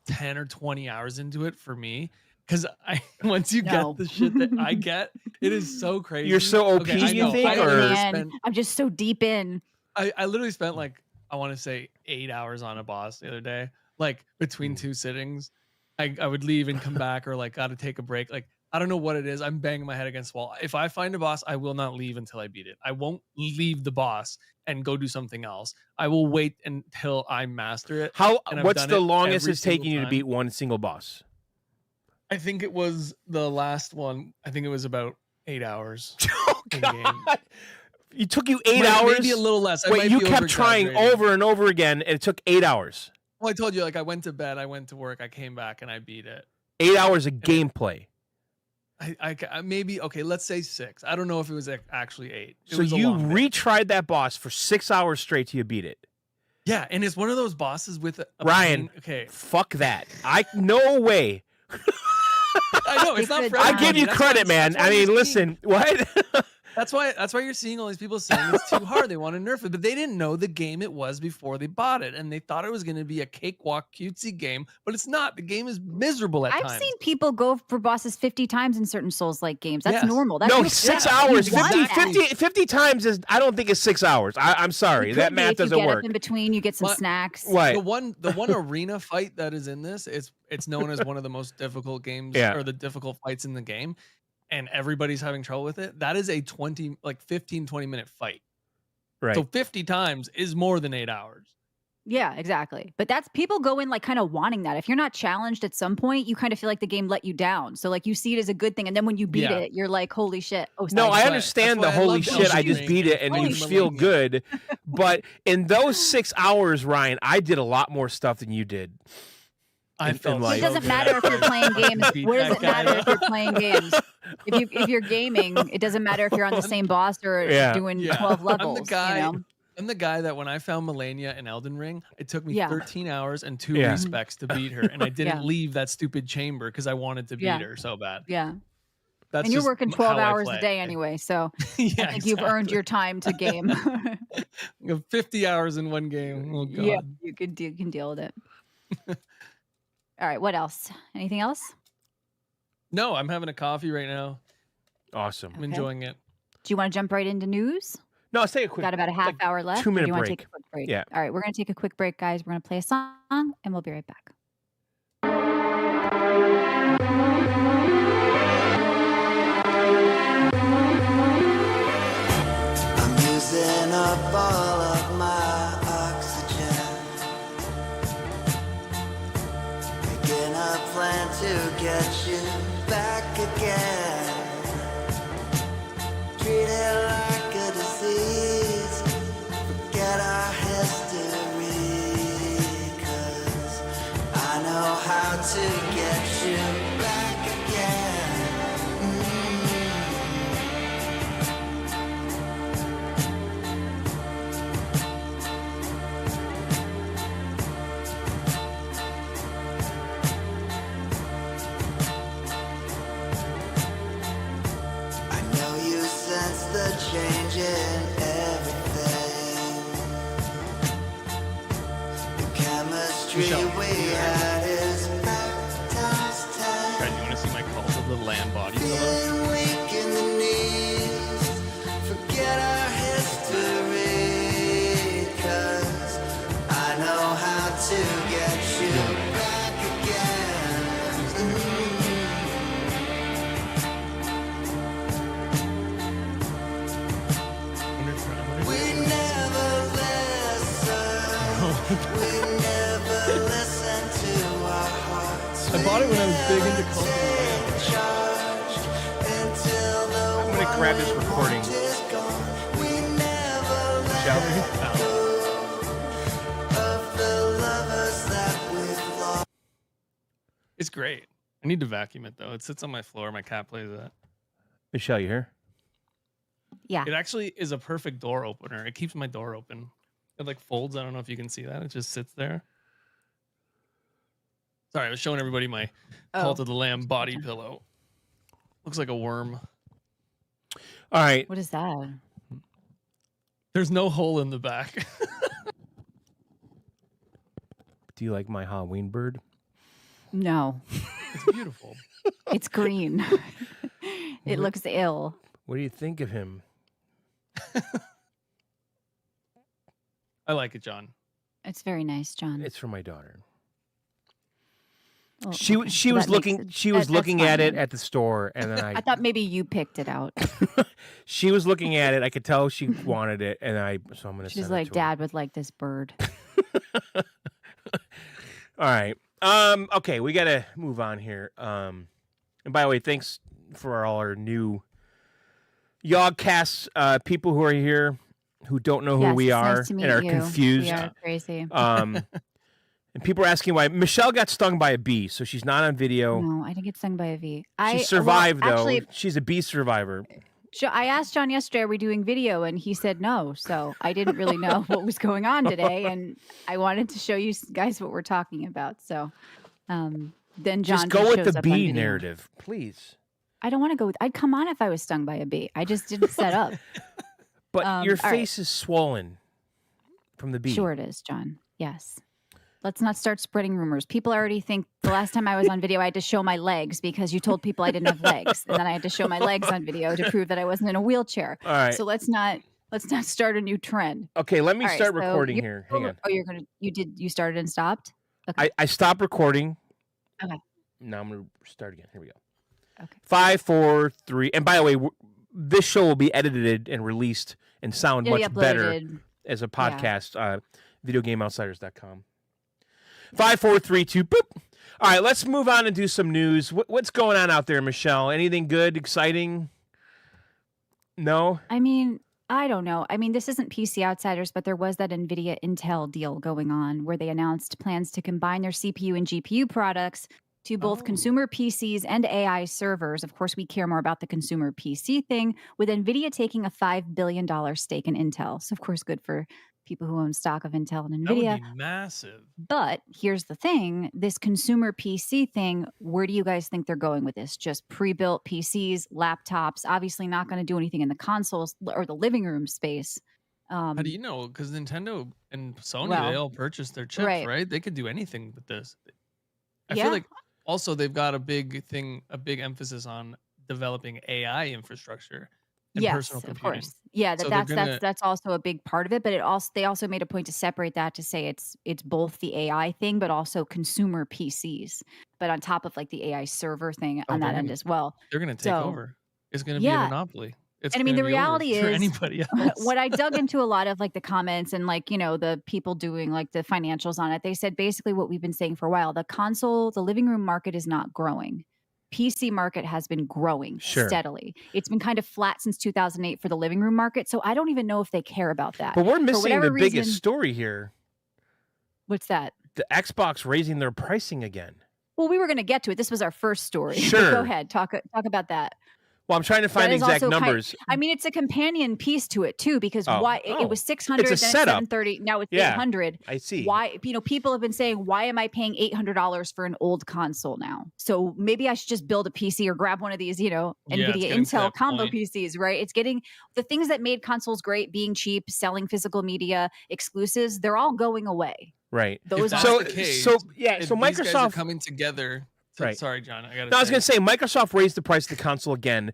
S1: 10 or 20 hours into it for me. Because I once you
S2: No.
S1: get the shit that I get, it is so crazy.
S3: You're so OP,
S1: I
S3: you
S1: know,
S3: think,
S1: I
S2: Oh,
S3: or-
S1: literally
S2: man,
S1: spent-
S2: I'm just so deep in.
S1: I literally spent like, I want to say 8 hours on a boss the other day, like between 2 sittings. I would leave and come back, or like got to take a break. Like, I don't know what it is. I'm banging my head against the wall. If I find a boss, I will not leave until I beat it. I won't leave the boss and go do something else. I will wait until I master it.
S3: How?
S1: And I've
S3: What's
S1: done
S3: the
S1: it
S3: longest
S1: every
S3: it's taking
S1: single
S3: you to
S1: time.
S3: beat one single boss?
S1: I think it was the last one. I think it was about 8 hours.
S3: Oh
S1: in game.
S3: God! It took you 8 hours.
S1: Maybe a little less. I
S3: Wait,
S1: might
S3: you
S1: be
S3: kept trying
S1: over-exaggerating.
S3: over and over again, and it took 8 hours.
S1: Well, I told you, like, I went to bed, I went to work, I came back, and I beat it.
S3: 8 hours of gameplay.
S1: I maybe, okay, let's say 6. I don't know if it was actually 8. It
S3: So
S1: was a
S3: you
S1: long bit.
S3: retried that boss for 6 hours straight till you beat it.
S1: Yeah, and it's one of those bosses with a
S3: Ryan.
S1: okay,
S3: Fuck that. No way.
S1: I know it's not.
S2: Good
S1: for
S3: I
S2: job.
S3: give
S1: everybody.
S3: you
S1: That's why
S3: credit,
S1: it's-
S3: man.
S1: that's why
S3: I
S1: you're
S3: mean,
S1: seeing-
S3: listen. What?
S1: That's why you're seeing all these people saying it's too hard. They want to nerf it, but they didn't know the game it was before they bought it, and they thought it was going to be a cakewalk, cutesy game, but it's not. The game is miserable at
S2: I've
S1: times.
S2: seen people go for bosses 50 times in certain Souls-like games. That's
S1: Yes.
S2: normal. That's
S3: No,
S2: what-
S3: 6
S1: yeah,
S3: hours.
S2: you want
S3: 50 times is. I don't think it's 6 hours. I'm sorry.
S2: It
S3: That
S2: could be
S3: math
S2: if you
S3: doesn't
S2: get
S3: work.
S2: up in between, you get some
S1: What?
S2: snacks.
S3: What?
S1: The one arena fight that is in this, it's known as one of the most difficult games,
S3: Yeah.
S1: or the difficult fights in the game, and everybody's having trouble with it. That is a 15-20 minute fight.
S3: Right.
S1: So 50 times is more than 8 hours.
S2: Yeah, exactly. But that's people go in like kind of wanting that. If you're not challenged at some point, you kind of feel like the game let you down. So like you see it as a good thing, and then when you beat
S1: Yeah.
S2: it, you're like, holy shit. Oh,
S3: No,
S2: sorry.
S3: I
S1: why-
S3: understand
S1: that's
S3: the
S1: why I
S3: holy
S1: love
S3: shit. I just
S1: Elden
S3: beat
S1: Ring
S3: it and
S1: and
S3: you
S1: Millennium.
S3: feel good. But in those 6 hours, Ryan, I did a lot more stuff than you did.
S1: I
S3: in
S1: felt
S3: life.
S2: It
S1: so
S2: doesn't
S1: good.
S2: matter if you're playing games.
S1: Beat
S2: What does
S1: that
S2: it
S1: guy
S2: matter
S1: up.
S2: if you're playing games? If you're gaming, it doesn't matter if you're on the same boss or
S3: Yeah.
S2: doing
S1: Yeah.
S2: 12
S1: I'm
S2: levels.
S1: the guy.
S2: You know?
S1: I'm the guy that when I found Melania in Elden Ring, it took me
S2: Yeah.
S1: 13 hours and 2
S3: Yeah.
S1: respects to beat her, and I didn't
S2: Yeah.
S1: leave that stupid chamber because I wanted to beat
S2: Yeah.
S1: her so bad.
S2: Yeah.
S1: That's
S2: And you're
S1: just
S2: working
S1: how
S2: 12
S1: I
S2: hours
S1: play.
S2: a day anyway. So
S1: Yeah,
S2: I think you've earned your time to game.
S1: You have 50 hours in one game. Oh god.
S2: Yeah, you can deal with it. All right, what else? Anything else?
S1: No, I'm having a coffee right now.
S3: Awesome.
S1: I'm enjoying it.
S2: Do you want to jump right into news?
S3: No, let's take a quick.
S2: Got about a half
S3: like,
S2: hour left.
S3: 2
S2: or do
S3: minute
S2: you want
S3: break.
S2: to take a quick break?
S3: Yeah.
S2: All right, we're going to take a quick break, guys. We're going to play a song, and we'll be right back.
S4: I'm using up all of my oxygen. Making a plan to get you back again. Treat it like a disease. Forget our history. 'Cause I know how to get you back again. I know you sense the change in everything. The chemistry
S1: Michelle.
S4: we had his baptized time.
S1: Guys, you want to see my cult of the lamb body pillow?
S4: Feeling weak in the knees, forget our history, 'cause I know how to get you back again. We never listen, we never listen to our hearts.
S1: I bought it when I was big into cult of the lamb.
S4: Charged until the
S3: I'm gonna grab this recording.
S4: is gone. We never let
S3: Shall we?
S4: of the lovers that we've lost.
S1: It's great. I need to vacuum it though. It sits on my floor. My cat plays it.
S3: Michelle, you here?
S2: Yeah.
S1: It actually is a perfect door opener. It keeps my door open. It like folds. I don't know if you can see that. It just sits there. Sorry, I was showing everybody my Cult of the Lamb body pillow. Looks like a worm.
S3: All right.
S2: What is that?
S1: There's no hole in the back.
S3: Do you like my Halloween bird?
S2: No,
S1: It's beautiful.
S2: it's green. It looks ill.
S3: What do you think of him?
S1: I like it, John.
S2: It's very nice, John.
S3: It's for my daughter.
S2: Oh,
S3: She
S2: okay.
S3: she
S2: So
S3: was
S2: that
S3: looking
S2: makes it-
S3: she was
S2: that's
S3: looking
S2: fine
S3: at it
S2: then.
S3: at the store, and then
S2: I thought maybe you picked it out.
S3: she was looking at it. I could tell she wanted it, and so I'm gonna.
S2: She's
S3: send
S2: like,
S3: it to her.
S2: Dad would like this bird.
S3: All right. Okay, we gotta move on here. And by the way, thanks for all our new Yogscast people who are here who don't know who
S2: Yes,
S3: we
S2: it's
S3: are
S2: nice to meet
S3: and are
S2: you.
S3: confused.
S2: We are crazy.
S3: And people are asking why Michelle got stung by a bee, so she's not on video.
S2: No, I didn't get stung by a bee.
S3: She survived though.
S2: Actually,
S3: She's a bee survivor.
S2: I asked John yesterday, are we doing video? And he said no. So I didn't really know what was going on today. And I wanted to show you guys what we're talking about. So then John
S3: Just go with
S2: shows
S3: the
S2: up on
S3: bee
S2: video.
S3: narrative, please.
S2: I don't want to go with, I'd come on if I was stung by a bee. I just didn't set up.
S3: But your
S2: all right.
S3: face is swollen from the bee.
S2: Sure it is, John. Yes. Let's not start spreading rumors. People already think the last time I was on video, I had to show my legs because you told people I didn't have legs. And then I had to show my legs on video to prove that I wasn't in a wheelchair.
S3: All right.
S2: So let's not start a new trend.
S3: Okay, let me
S2: All right,
S3: start
S2: so
S3: recording here. Hang on.
S2: Oh, you started and stopped? Okay.
S3: I stopped recording.
S2: Okay.
S3: Now I'm gonna start again. Here we go.
S2: Okay.
S3: 5, 4, 3. And by the way, this show will be edited and released and sound
S2: It'll be
S3: much better
S2: uploaded.
S3: as a podcast. Videogameoutsiders.com. 5, 4, 3, 2. Boop. All right, let's move on and do some news. What's going on out there, Michelle? Anything good, exciting? No.
S2: I mean, I don't know. I mean, this isn't PC Outsiders, but there was that NVIDIA Intel deal going on where they announced plans to combine their CPU and GPU products to both consumer PCs and AI servers. Of course, we care more about the consumer PC thing, with NVIDIA taking a $5 billion stake in Intel. So, of course, good for people who own stock of Intel and
S1: That
S2: NVIDIA.
S1: would be massive.
S2: But here's the thing, this consumer PC thing, where do you guys think they're going with this? Just pre-built PCs, laptops, obviously not going to do anything in the consoles or the living room space.
S1: How do you know? Because Nintendo and Sony,
S2: Well,
S1: they all purchased their chips,
S2: right.
S1: right? They could do anything with this. I
S2: Yeah.
S1: feel like also they've got a big emphasis on developing AI infrastructure and personal
S2: Yes, of
S1: computing.
S2: course. Yeah,
S1: So they're gonna,
S2: that's also a big part of it. But they also made a point to separate that to say it's both the AI thing, but also consumer PCs. But on top of like the AI server thing on that end as well.
S1: they're gonna take
S2: So,
S1: over. It's gonna be a
S2: yeah.
S1: monopoly. It's
S2: And I mean,
S1: gonna
S2: the
S1: be over
S2: reality
S1: for
S2: is,
S1: anybody else.
S2: When I dug into a lot of like the comments and like, you know, the people doing like the financials on it, they said basically what we've been saying for a while, the living room market is not growing. PC market has been growing steadily. It's been kind of flat since 2008 for the living room market. So I don't even know if they care about that.
S3: But we're missing
S2: whatever
S3: the biggest
S2: reason-
S3: story here.
S2: What's that?
S3: The Xbox raising their pricing again.
S2: Well, we were going to get to it. This was our first story.
S3: Sure.
S2: Go ahead. Talk about that.
S3: Well, I'm trying to find
S2: That is
S3: exact
S2: also
S3: numbers.
S2: I mean, it's a companion piece to it too, because it was 600,
S3: It's a
S2: then it's
S3: setup.
S2: 730, now it's
S3: Yeah,
S2: 800.
S3: I see.
S2: Why, you know, people have been saying, why am I paying $800 for an old console now? So maybe I should just build a PC or grab one of these, you know,
S1: Yeah, it's
S2: NVIDIA
S1: getting to
S2: Intel
S1: that
S2: combo
S1: point.
S2: PCs, right? It's getting the things that made consoles great, being cheap, selling physical media, exclusives, they're all going away.
S3: Right.
S2: Those
S1: If
S2: are
S1: that's the case,
S3: so
S1: if these guys are
S3: Microsoft
S1: coming together.
S3: Right.
S1: Sorry, John. I
S3: was going to say Microsoft raised the price of the console again.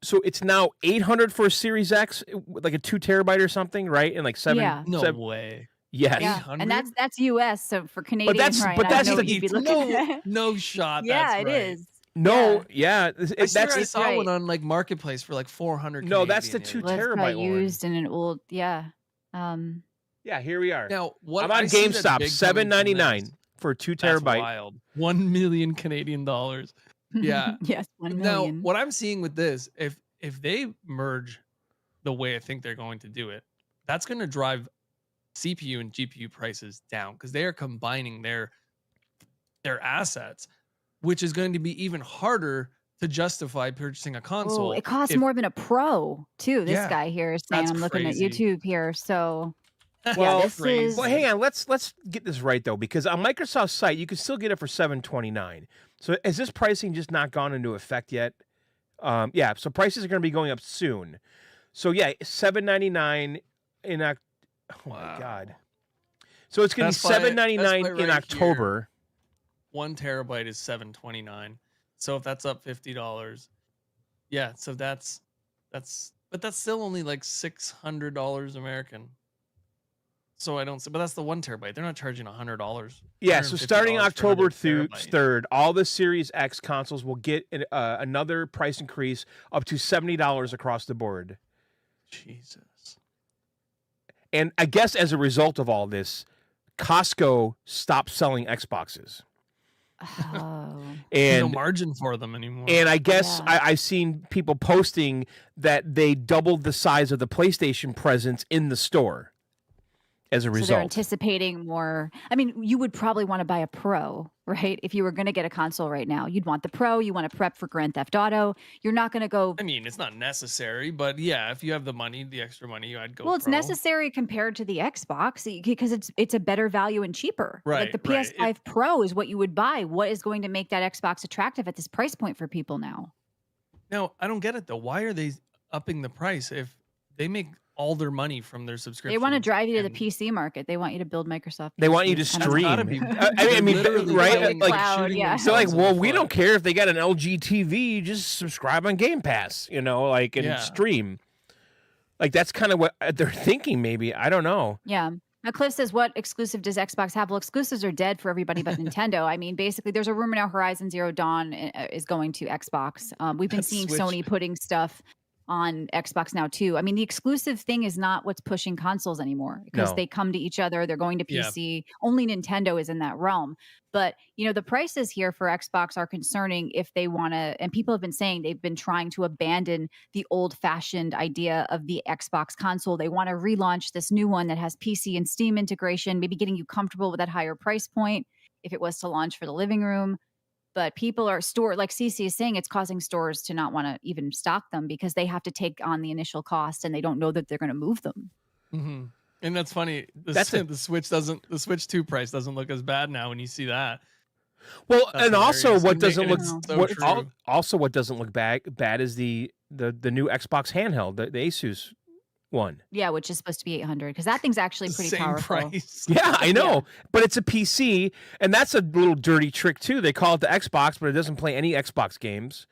S3: So it's now $800 for a Series X, like a 2 terabyte or something, right? And like
S1: No way.
S3: Yes.
S2: Yeah,
S1: 800?
S2: and that's US. So for Canadian,
S3: that's-
S2: Ryan,
S3: but
S2: I don't
S3: that's
S2: know
S3: the-
S2: what you'd be looking at.
S1: No shot.
S2: Yeah,
S1: that's
S2: it
S1: right.
S2: is.
S3: No,
S2: Yeah.
S1: I saw
S2: right.
S1: one on like Marketplace for like 400.
S3: No, that's the
S1: Canadian.
S3: 2
S2: Well, it's
S3: terabyte
S2: probably
S3: one.
S2: used in an old, yeah.
S3: Yeah, here we are.
S1: Now, what
S3: I'm on
S1: I see that's
S3: GameStop,
S1: big coming from
S3: $7.99
S1: this-
S3: for a 2
S1: That's
S3: terabyte.
S1: wild. 1 million Canadian dollars. Yeah.
S2: Yes, 1
S1: Now,
S2: million.
S1: what I'm seeing with this, if they merge the way I think they're going to do it, that's going to drive CPU and GPU prices down because they are combining their assets, which is going to be even harder to justify purchasing a console.
S2: Oh, it costs
S1: if-
S2: more than a pro too. This
S1: Yeah,
S2: guy here is saying,
S1: that's
S2: I'm looking
S1: crazy.
S2: at YouTube here. So
S3: Well,
S2: this is
S3: Well, hang on. Let's get this right though, because on Microsoft's site you can still get it for $729. So has this pricing just not gone into effect yet? Yeah. So prices are going to be going up soon. So yeah, $7.99 in oh my god. So it's going to be $7.99 in October.
S1: 1 terabyte is $729. So if that's up $50, yeah. So but that's still only like $600 American. So I don't see, but that's the 1 terabyte. They're not charging $100.
S3: Yeah, so starting
S1: $150 for
S3: October
S1: another terabyte.
S3: 3rd, all the Series X consoles will get another price increase up to $70 across the board.
S1: Jesus.
S3: And I guess as a result of all this, Costco stopped selling Xboxes.
S2: oh.
S1: There's no
S3: And
S1: margin for them anymore.
S3: and I guess
S2: Yeah.
S3: I've seen people posting that they doubled the size of the PlayStation presence in the store as a
S2: So they're
S3: result.
S2: anticipating more. I mean, you would probably want to buy a Pro, right? If you were going to get a console right now, you'd want the Pro. You want to prep for Grand Theft Auto. You're not going to go.
S1: I mean, it's not necessary, but yeah, if you have the money, the extra money, I'd go.
S2: Well, it's
S1: Pro.
S2: necessary compared to the Xbox because it's a better value and cheaper. Like the
S1: Right, right.
S2: PS5 Pro is what you would buy. What is going to make that Xbox attractive at this price point for people now?
S1: Now, I don't get it though. Why are they upping the price if they make all their money from their subscription?
S2: They want to drive you to the PC market. They want you to build Microsoft.
S3: They want you
S2: PCs.
S3: to
S2: Kind of-
S3: stream.
S1: gotta be-
S3: I mean,
S1: literally
S3: right?
S1: building,
S3: Like,
S2: cloud,
S1: shooting
S2: yeah.
S3: so like,
S1: themselves in
S3: well,
S1: the
S3: we
S1: foot.
S3: don't care if they got an LG TV, you just subscribe on Game Pass, and
S1: Yeah.
S3: stream. Like that's kind of what they're thinking. Maybe I don't know.
S2: Yeah. Now, Cliff says, what exclusive does Xbox have? Well, exclusives are dead for everybody but Nintendo. I mean, basically, there's a rumor now Horizon Zero Dawn is going to Xbox. We've been
S1: That's
S2: seeing
S1: Switch.
S2: Sony putting stuff on Xbox now, too. I mean, the exclusive thing is not what's pushing consoles anymore because
S3: No.
S2: they come to each other. They're going to
S1: Yeah.
S2: PC. Only Nintendo is in that realm. But, the prices here for Xbox are concerning if they want to, and people have been saying they've been trying to abandon the old fashioned idea of the Xbox console. They want to relaunch this new one that has PC and Steam integration, maybe getting you comfortable with that higher price point if it was to launch for the living room. But people are like CC is saying, it's causing stores to not want to even stock them because they have to take on the initial cost and they don't know that they're going to move them.
S1: Mm-hmm. And that's funny.
S3: That's
S1: The Switch 2 price doesn't look as bad now when you see that.
S3: Well,
S1: That's
S3: and also
S1: hilarious.
S3: what
S1: And
S3: doesn't look
S1: it's so
S3: what
S1: true.
S3: also what doesn't look bad is the new Xbox handheld, the Asus one.
S2: Yeah, which is supposed to be 800 because that thing's actually pretty
S1: Same
S2: powerful.
S1: price.
S3: Yeah, I know, but it's a PC, and that's a little dirty trick too. They call it the Xbox, but it doesn't play any Xbox games.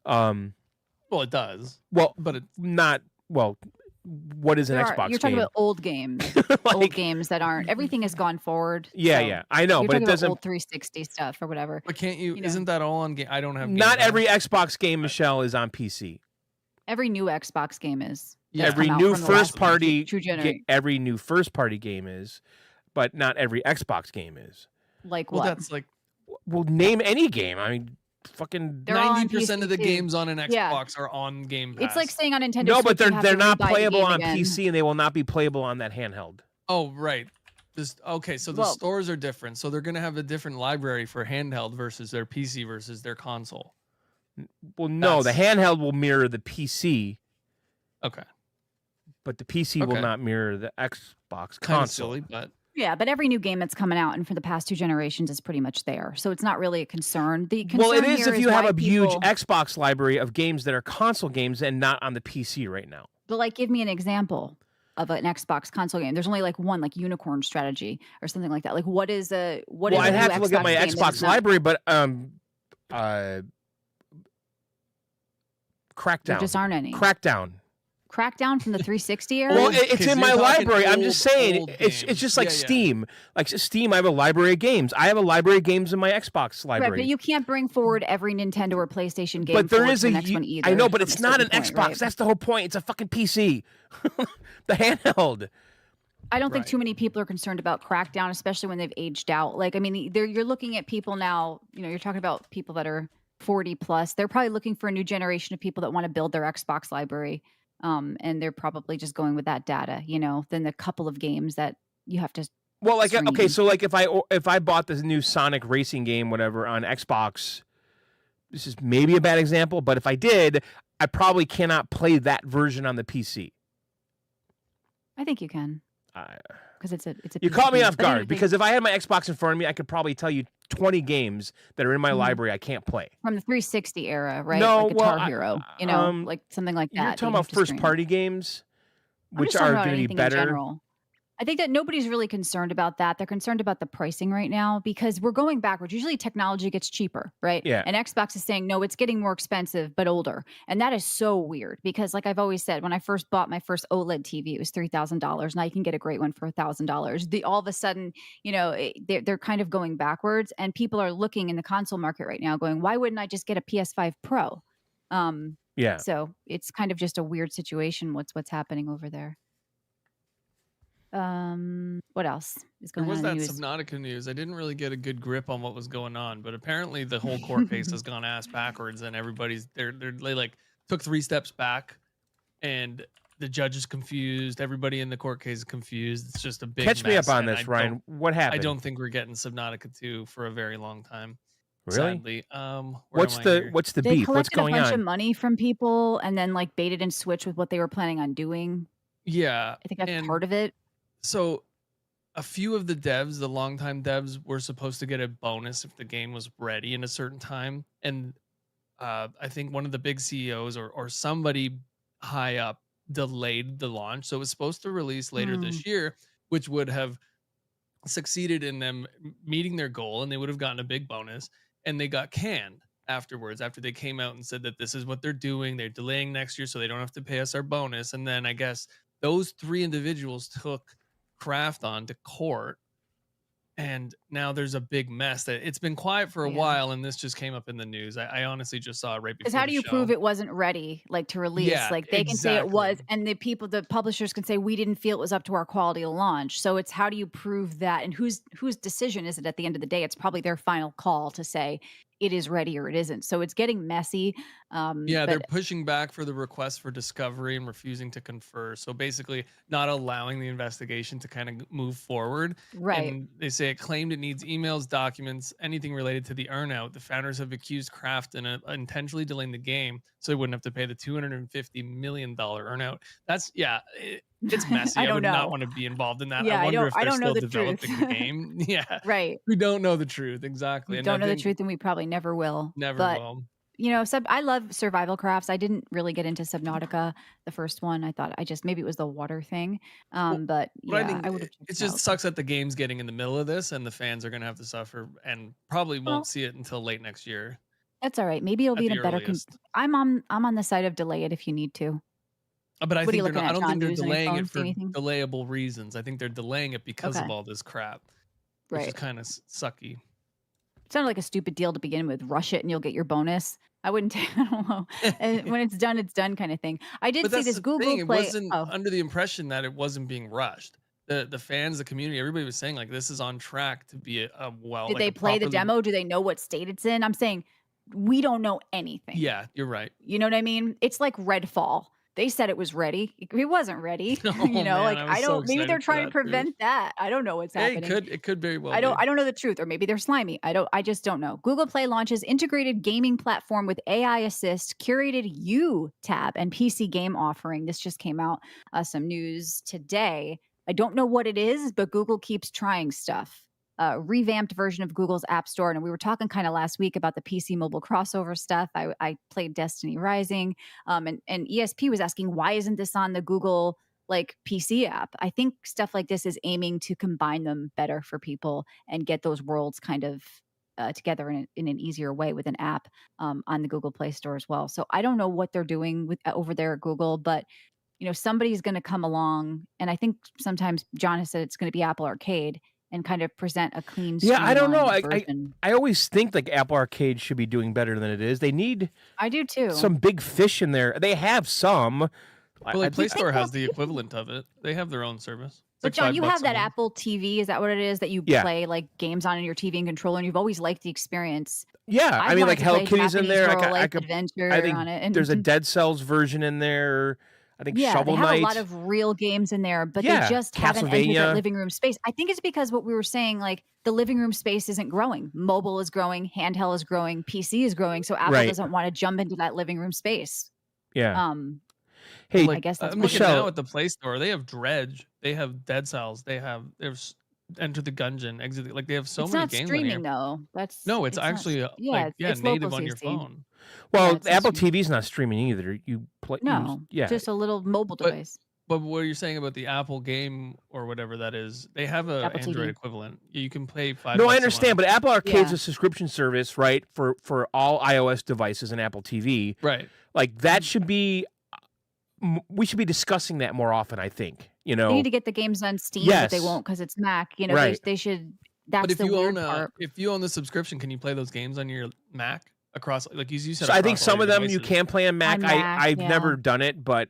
S1: Well, it does,
S3: Well,
S1: but it,
S3: not well. What is an
S2: There are-
S3: Xbox
S2: You're talking
S3: game?
S2: about old games, old
S3: Like,
S2: games that aren't. Everything has gone forward.
S3: yeah,
S2: so
S3: yeah, I know,
S2: You're
S3: but
S2: talking
S3: it
S2: about
S3: doesn't.
S2: old 360 stuff or whatever.
S1: but can't you?
S2: You know.
S1: Isn't that all on game? I don't have. Game
S3: Not
S1: Pass.
S3: every Xbox game, Michelle, is on PC.
S2: Every new Xbox game is.
S1: Yeah.
S2: that's
S3: Every
S2: come out
S3: new
S2: from the last
S3: first party,
S2: two generations.
S3: every new first party game is, but not every Xbox game is.
S2: Like
S1: Well,
S2: what?
S1: that's like
S3: Well, name any game. I mean, fucking.
S2: They're all on
S1: 90% of the
S2: PC too.
S1: games on an Xbox
S2: Yeah.
S1: are on Game Pass.
S2: It's like saying on Nintendo.
S3: No, but
S2: Switch, you have
S3: they're
S2: to
S3: not
S2: rebuy the
S3: playable
S2: game
S3: on
S2: again.
S3: PC, and they will not be playable on that handheld.
S1: Oh, right. Okay, so the
S2: Well-
S1: stores are different. So they're going to have a different library for handheld versus their PC versus their console.
S3: Well, no, the
S1: That's-
S3: handheld will mirror the PC,
S1: Okay.
S3: but the PC will
S1: Okay.
S3: not mirror the Xbox
S1: Kind of
S3: console.
S1: silly, but
S2: Yeah, but every new game that's coming out and for the past two generations is pretty much there. So it's not really a concern. The concern
S3: Well, it is
S2: here
S3: if you have
S2: why
S3: a huge
S2: people-
S3: Xbox library of games that are console games and not on the PC right now.
S2: But like, give me an example. of an Xbox console game. There's only like one, like Unicorn Strategy or something like that. Like what is a
S3: Well, I'd have to look at my Xbox library, but Crackdown.
S2: There just aren't any.
S3: Crackdown
S2: from the 360 era?
S3: Well, it's in my library. I'm just saying, it's just like
S1: Yeah.
S3: Steam. Like Steam, I have a library of games. I have a library of games in my Xbox library.
S2: Right, but you can't bring forward every Nintendo or PlayStation game.
S3: But there is
S2: the next one either.
S3: I know, but it's not an
S2: point,
S3: Xbox.
S2: Right?
S3: That's the whole point. It's a fucking PC. The handheld.
S2: I don't think too many people are concerned about Crackdown, especially when they've aged out. Like, I mean, you're looking at people now, you're talking about people that are 40 plus. They're probably looking for a new generation of people that want to build their Xbox library. And they're probably just going with that data, than the couple of games that you have to.
S3: Well, like,
S2: stream.
S3: okay, so like if I bought this new Sonic racing game, whatever, on Xbox, this is maybe a bad example, but if I did, I probably cannot play that version on the PC.
S2: I think you can. Because it's a.
S3: You caught me off guard, because if I had my Xbox in front of me, I could probably tell you 20 games that are in my library I can't play.
S2: From the 360 era, right?
S3: No,
S2: like Guitar Hero, like something like that.
S3: You're talking about first-party games, which are going to be better.
S2: I think that nobody's really concerned about that. They're concerned about the pricing right now because we're going backwards. Usually technology gets cheaper, right?
S3: Yeah.
S2: And Xbox is saying, no, it's getting more expensive, but older. And that is so weird because like I've always said, when I first bought my first OLED TV, it was $3,000. Now you can get a great one for $1,000. All of a sudden, they're kind of going backwards and people are looking in the console market right now going, why wouldn't I just get a PS5 Pro?
S3: Yeah.
S2: So it's kind of just a weird situation. What's happening over there? What else is going on?
S1: There was that Subnautica news. I didn't really get a good grip on what was going on, but apparently the whole court case has gone ass backwards, and everybody's they like took 3 steps back, and the judge is confused. Everybody in the court case is confused. It's just a big
S3: Catch me
S1: mess,
S3: up on
S1: and
S3: this, Ryan. What happened?
S1: I don't think we're getting Subnautica 2 for a very long time.
S3: Really?
S1: Sadly.
S3: What's the
S2: They
S3: beef? What's going
S2: collected a bunch
S3: on?
S2: of money from people and then like baited and switched with what they were planning on doing.
S1: Yeah.
S2: I think that's part of it.
S1: So a few of the devs, the longtime devs, were supposed to get a bonus if the game was ready in a certain time. And I think one of the big CEOs or somebody high up delayed the launch. So it was supposed to release later this year, which would have succeeded in them meeting their goal and they would have gotten a big bonus. And they got canned afterwards, after they came out and said that this is what they're doing. They're delaying next year so they don't have to pay us our bonus. And then I guess those 3 individuals took Craft on to court, and now there's a big mess. That it's been quiet for a while, and this just came up in the news. I honestly just saw it right before.
S2: Because how do you prove it wasn't ready, like to release?
S1: Yeah,
S2: like they can say it was, and the publishers can say we didn't feel it was up to our quality to launch. So it's how do you prove that, and whose decision is it at the end of the day? It's probably their final call to say it is ready or it isn't. So it's getting messy.
S1: They're pushing back for the request for discovery and refusing to confer. So basically not allowing the investigation to kind of move forward.
S2: Right.
S1: And they say it claimed it needs emails, documents, anything related to the earnout. The founders have accused Kraft in intentionally delaying the game so they wouldn't have to pay the $250 million earnout. That's, it's messy. I would not want to be involved in that.
S2: Yeah,
S1: I wonder if they're still
S2: the
S1: developing the game. Yeah.
S2: Right.
S1: We don't know the truth. Exactly.
S2: We don't know the truth, and we probably never will.
S1: Never will.
S2: I love survival crafts. I didn't really get into Subnautica, the first one. I thought maybe it was the water thing. I would have.
S1: It just sucks that the game's getting in the middle of this, and the fans are going to have to suffer, and probably won't see it until late next year.
S2: That's all right. Maybe it'll be in a better. I'm on the side of delay it if you need to.
S1: But I think I don't think they're delaying it for delayable reasons. I think they're delaying it because of all this crap, which is kind of sucky.
S2: It sounded like a stupid deal to begin with. Rush it and you'll get your bonus. I wouldn't. I don't know. And when it's done kind of thing. I did see this Google Play.
S1: It wasn't under the impression that it wasn't being rushed. The fans, the community, everybody was saying like this is on track to be a well.
S2: Did they play the demo? Do they know what state it's in? I'm saying we don't know anything.
S1: Yeah, you're right.
S2: You know what I mean? It's like Redfall. They said it was ready. It wasn't ready. I don't. Maybe they're trying to prevent that. I don't know what's happening.
S1: It could very well.
S2: I don't know the truth, or maybe they're slimy. I just don't know. Google Play launches integrated gaming platform with AI assist, curated You tab, and PC game offering. This just came out. Some news today. I don't know what it is, but Google keeps trying stuff. Revamped version of Google's App Store. And we were talking kind of last week about the PC mobile crossover stuff. I played Destiny Rising, and ESP was asking, why isn't this on the Google like PC app. I think stuff like this is aiming to combine them better for people and get those worlds kind of together in an easier way with an app on the Google Play Store as well. So I don't know what they're doing with over there at Google, but somebody's going to come along, and I think sometimes John has said it's going to be Apple Arcade and kind of present a clean,
S3: Yeah, I don't know.
S2: version.
S3: I always think like Apple Arcade should be doing better than it is. They need
S2: I do too.
S3: some big fish in there. They have some.
S1: Well, like Play Store has the equivalent of it. They have their own service.
S2: But John, you have that Apple TV. Is that what it is that you play like games on your TV and controller? And you've always liked the experience.
S3: Yeah, I mean, like Hello Kitty's in there. I think
S2: on it. And
S3: there's a Dead Cells version in there. I think Shovel
S2: they
S3: Knight.
S2: have a lot of real games in there, but they just haven't entered that living room space. I think it's because what we were saying, like the living room space isn't growing. Mobile is growing, handheld is growing, PC is growing. So Apple doesn't want to jump into that living room space.
S3: Yeah. Hey,
S1: like,
S2: I guess that's
S1: I'm looking now at the Play Store. They have Dredge. They have Dead Cells. There's Enter the Gungeon, Exit. Like they have so many games.
S2: It's not streaming though.
S1: It's actually
S2: it's
S1: native on your
S2: Steam.
S1: phone.
S3: Well, Apple TV's not streaming either. You play.
S2: Just a little mobile device.
S1: But what you're saying about the Apple game or whatever that is, they have an Android equivalent. You can pay $5.
S3: No, I understand, but Apple Arcade's a subscription service, right? For all iOS devices and Apple TV,
S1: right?
S3: Like that should be. We should be discussing that more often. I think they
S2: need to get the games on Steam, but they won't because it's Mac. They should. That's the weird part.
S1: If you own the subscription, can you play those games on your Mac across? Like you said,
S3: so I think some of them you can play on Mac. I've never done it, but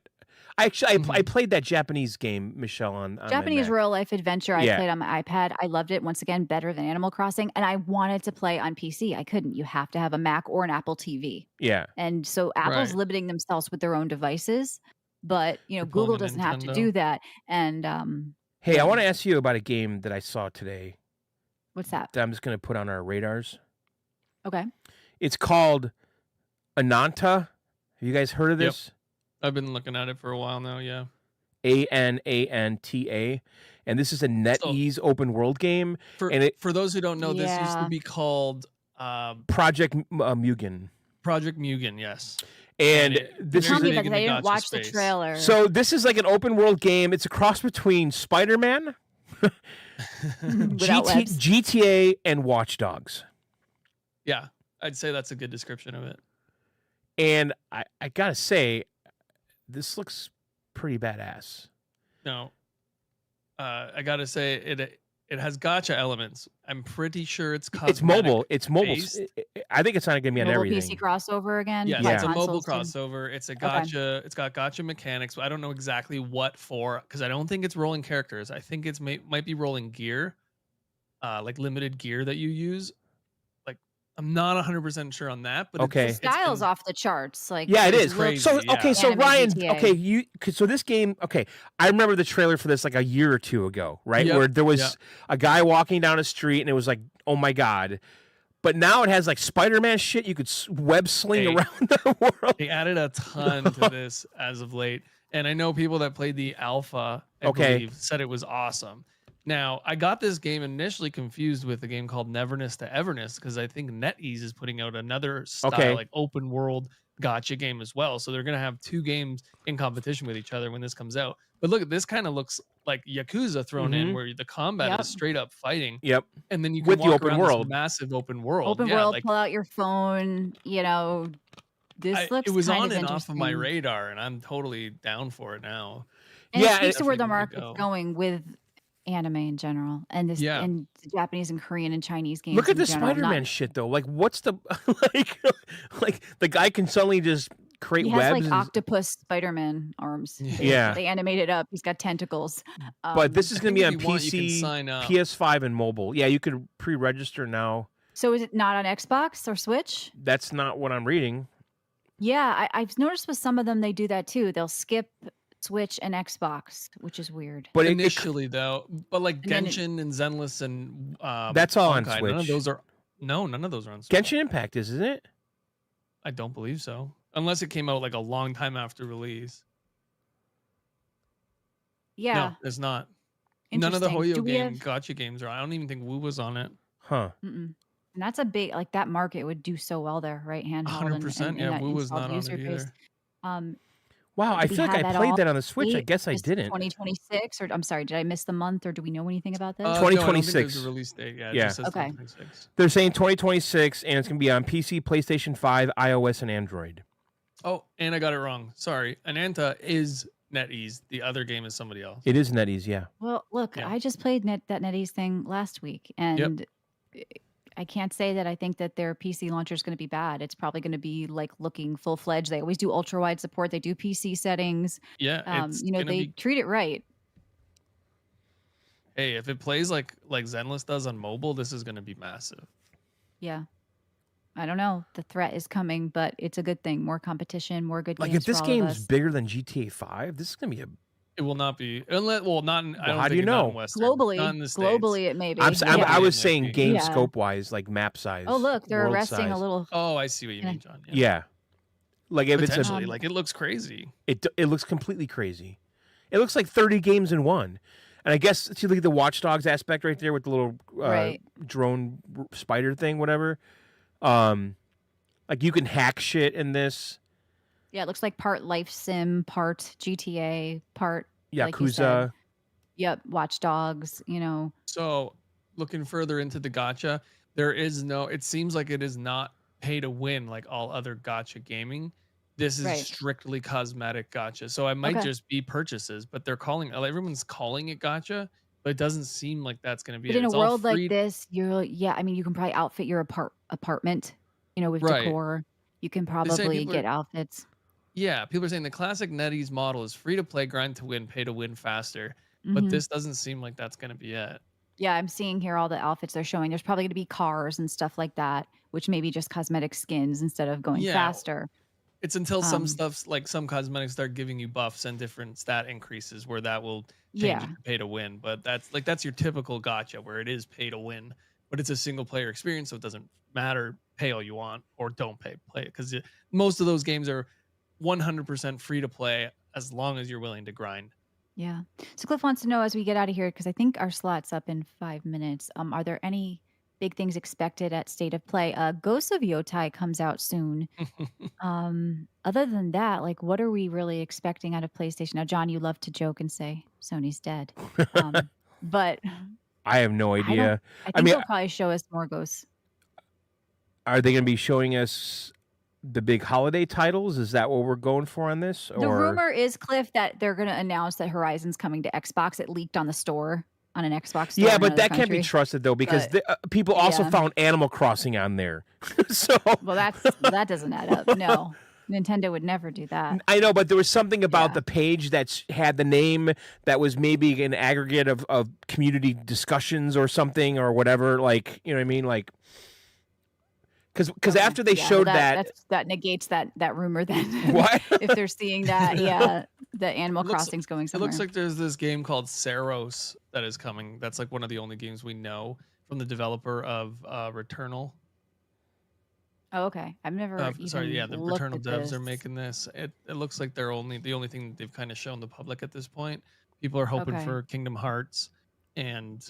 S3: I played that Japanese game, Michelle, on
S2: Japanese real life adventure. I played on my iPad. I loved it. Once again, better than Animal Crossing, and I wanted to play on PC. I couldn't. You have to have a Mac or an Apple TV.
S3: Yeah,
S2: and so Apple's limiting themselves with their own devices. But Google doesn't have to do that. And
S3: hey, I want to ask you about a game that I saw today.
S2: What's that?
S3: That I'm just going to put on our radars.
S2: Okay.
S3: It's called Ananta. Have you guys heard of this?
S1: Yep. I've been looking at it for a while now. Yeah.
S3: Ananta, and this is a NetEase open world game.
S1: For those who don't know, this used to be called
S3: Project Mugen.
S1: Project Mugen, yes.
S3: And this is
S2: I didn't watch the trailer.
S3: So this is like an open world game. It's a cross between Spider-Man, GTA, and Watch Dogs.
S1: Yeah, I'd say that's a good description of it.
S3: And I gotta say, this looks pretty badass.
S1: No, I gotta say it has gacha elements. I'm pretty sure it's
S3: mobile. It's mobile. I think it's not going to be on
S2: mobile
S3: everything.
S2: PC crossover again.
S1: Yeah, it's a mobile crossover. It's a gacha. Okay. It's got gacha mechanics. But I don't know exactly what for because I don't think it's rolling characters. I think it's might be rolling gear, like limited gear that you use. Like I'm not 100% sure on that. But
S2: the style's off the charts. Like
S3: it is.
S1: Crazy,
S3: so so Ryan,
S2: GTA.
S3: So this game. Okay, I remember the trailer for this like a year or two ago, right?
S1: Yep.
S3: Where there was a guy walking down a street and it was like, oh my god. But now it has like Spider-Man shit. You could web sling around the world.
S1: They added a ton to this as of late. And I know people that played the alpha, I believe, said it was awesome. Now, I got this game initially confused with a game called Neverness to Everness because I think NetEase is putting out another style, like open world gacha game as well. So they're going to have two games in competition with each other when this comes out. But look, this kind of looks like Yakuza thrown in where the combat is straight up fighting.
S3: Yep.
S1: And then you can walk around this massive open world.
S2: Open world, pull out your phone, this looks
S1: it was
S2: kind
S1: on
S2: of
S1: and off of my radar, and I'm totally down for it now.
S2: And it speaks to where the market's going with anime in general, and and Japanese and Korean and Chinese games.
S3: Look at the Spider-Man shit though. Like, what's the like the guy can suddenly just create
S2: he
S3: webs.
S2: Has like octopus Spider-Man arms. They animate it up. He's got tentacles.
S3: But this is going to be on PC, PS5, and mobile. Yeah, you could pre-register now.
S2: So is it not on Xbox or Switch?
S3: That's not what I'm reading.
S2: Yeah, I've noticed with some of them they do that too. They'll skip Switch and Xbox, which is weird.
S1: But initially, though, like Genshin and Zenless and
S3: that's all on
S1: Honkai,
S3: Switch.
S1: None of those are on Switch.
S3: Genshin Impact isn't it?
S1: I don't believe so, unless it came out like a long time after release.
S2: Yeah,
S1: no, it's not. None of the Hoyo gacha games are. I don't even think Woo was on it.
S3: Huh.
S2: And that's a big that market would do so well there, right? Handheld.
S1: 100%. Yeah, Woo was not on it either.
S3: Wow, I
S2: we
S3: feel like
S2: have
S3: I
S2: at
S3: played
S2: all
S3: that on the Switch. I
S2: date?
S3: guess I
S2: Is
S3: didn't.
S2: 2026, or I'm sorry, did I miss the month, or do we know anything about this?
S1: No, I don't think there's
S3: 2026.
S1: a release date. Yeah, it
S3: Yeah.
S1: just says
S2: Okay.
S1: 2026.
S3: They're saying 2026, and it's going to be on PC, PlayStation 5, iOS, and Android.
S1: Oh, and I got it wrong. Sorry. Ananta is NetEase. The other game is somebody else.
S3: It is NetEase, yeah.
S2: Well, look,
S1: Yeah.
S2: I just played that NetEase thing last week, and I can't say that I think that their PC launcher is going to be bad. It's probably going to be like looking full fledged. They always do ultra wide support. They do PC settings.
S1: Yeah, it's
S2: They
S1: gonna be.
S2: treat it right.
S1: Hey, if it plays like Zenless does on mobile, this is gonna be massive.
S2: Yeah. I don't know. The threat is coming, but it's a good thing. More competition, more good
S3: Like,
S2: games
S3: if this
S2: for all of
S3: game's
S2: us.
S3: bigger than GTA 5, this is going to be a...
S1: It will not be unless not. In, I don't
S3: how do
S1: think
S3: you
S1: it's not
S3: know?
S1: in Western,
S2: Globally,
S1: not in the States.
S2: it may be.
S3: I
S1: Yeah.
S3: was
S1: Yeah.
S3: saying game
S2: Yeah.
S3: scope-wise, like map size.
S2: Oh, look, they're
S3: world
S2: arresting
S3: size.
S2: a little.
S1: Oh, I see what you
S2: Yeah.
S1: mean, John.
S3: Yeah. Like, if it's
S1: Potentially,
S3: a...
S1: like it looks crazy.
S3: It looks completely crazy. It looks like 30 games in one. And I guess, see, look at the Watch Dogs aspect right there with the little
S2: Right.
S3: drone spider thing, whatever. Like, you can hack shit in this.
S2: Yeah, it looks like part life sim, part GTA, part like you said.
S3: Yakuza.
S2: Yep, Watch Dogs.
S1: So, looking further into the gacha, there is no. It seems like it is not pay to win like all other gacha gaming. This is
S2: Right.
S1: strictly cosmetic gacha. So it might
S2: Okay.
S1: just be purchases, but everyone's calling it gacha, but it doesn't seem like that's going to be
S2: But
S1: it.
S2: in a
S1: It's all
S2: world like
S1: free.
S2: this, you can probably outfit your apartment, with
S1: Right.
S2: decor. You can
S1: They're saying
S2: probably
S1: people
S2: get
S1: are,
S2: outfits.
S1: yeah, people are saying the classic NetEase model is free to play, grind to win, pay to win faster. But
S2: Mhm.
S1: this doesn't seem like that's going to be it.
S2: Yeah, I'm seeing here all the outfits they're showing. There's probably going to be cars and stuff like that, which may be just cosmetic skins instead of going
S1: Yeah.
S2: faster.
S1: It's until some
S2: Um,
S1: stuff's like some cosmetics start giving you buffs and different stat increases where that will change
S2: Yeah.
S1: it to pay to win. But that's your typical gacha where it is pay to win, but it's a single player experience, so it doesn't matter. Pay all you want or don't play it because most of those games are 100% free to play as long as you're willing to grind.
S2: Yeah. So Cliff wants to know as we get out of here, because I think our slot's up in 5 minutes. Are there any big things expected at State of Play? Ghosts of Yotai comes out soon. Other than that, like, what are we really expecting out of PlayStation? Now, John, you love to joke and say Sony's dead, but
S3: I have no idea.
S2: I think
S3: mean,
S2: they'll probably show us more ghosts.
S3: Are they going to be showing us the big holiday titles? Is that what we're going for on this?
S2: The rumor is, Cliff, that they're going to announce that Horizon's coming to Xbox. It leaked on the store, on an Xbox store.
S3: Yeah,
S2: in
S3: but
S2: another
S3: that can't be
S2: country.
S3: trusted though, because
S2: But,
S3: people also
S2: yeah.
S3: found Animal Crossing on there. So
S2: Well, that doesn't add up. No, Nintendo would never do that.
S3: I know, but there was something about
S2: Yeah.
S3: the page that had the name that was maybe an aggregate of community discussions or something or whatever. Like, you know what I mean? Like, because after they
S2: Yeah,
S3: showed
S2: well,
S3: that,
S2: that negates that rumor then.
S3: What?
S2: If they're seeing that, yeah, the Animal
S1: It looks-
S2: Crossing's going
S1: It
S2: somewhere.
S1: looks like there's this game called Saros that is coming. That's like one of the only games we know from the developer of Returnal.
S2: Oh, okay. I've never even
S1: Sorry, yeah, the
S2: looked
S1: Returnal
S2: at
S1: devs are
S2: this.
S1: making this. It looks like the only thing that they've kind of shown the public at this point. People are hoping
S2: Okay.
S1: for Kingdom Hearts, and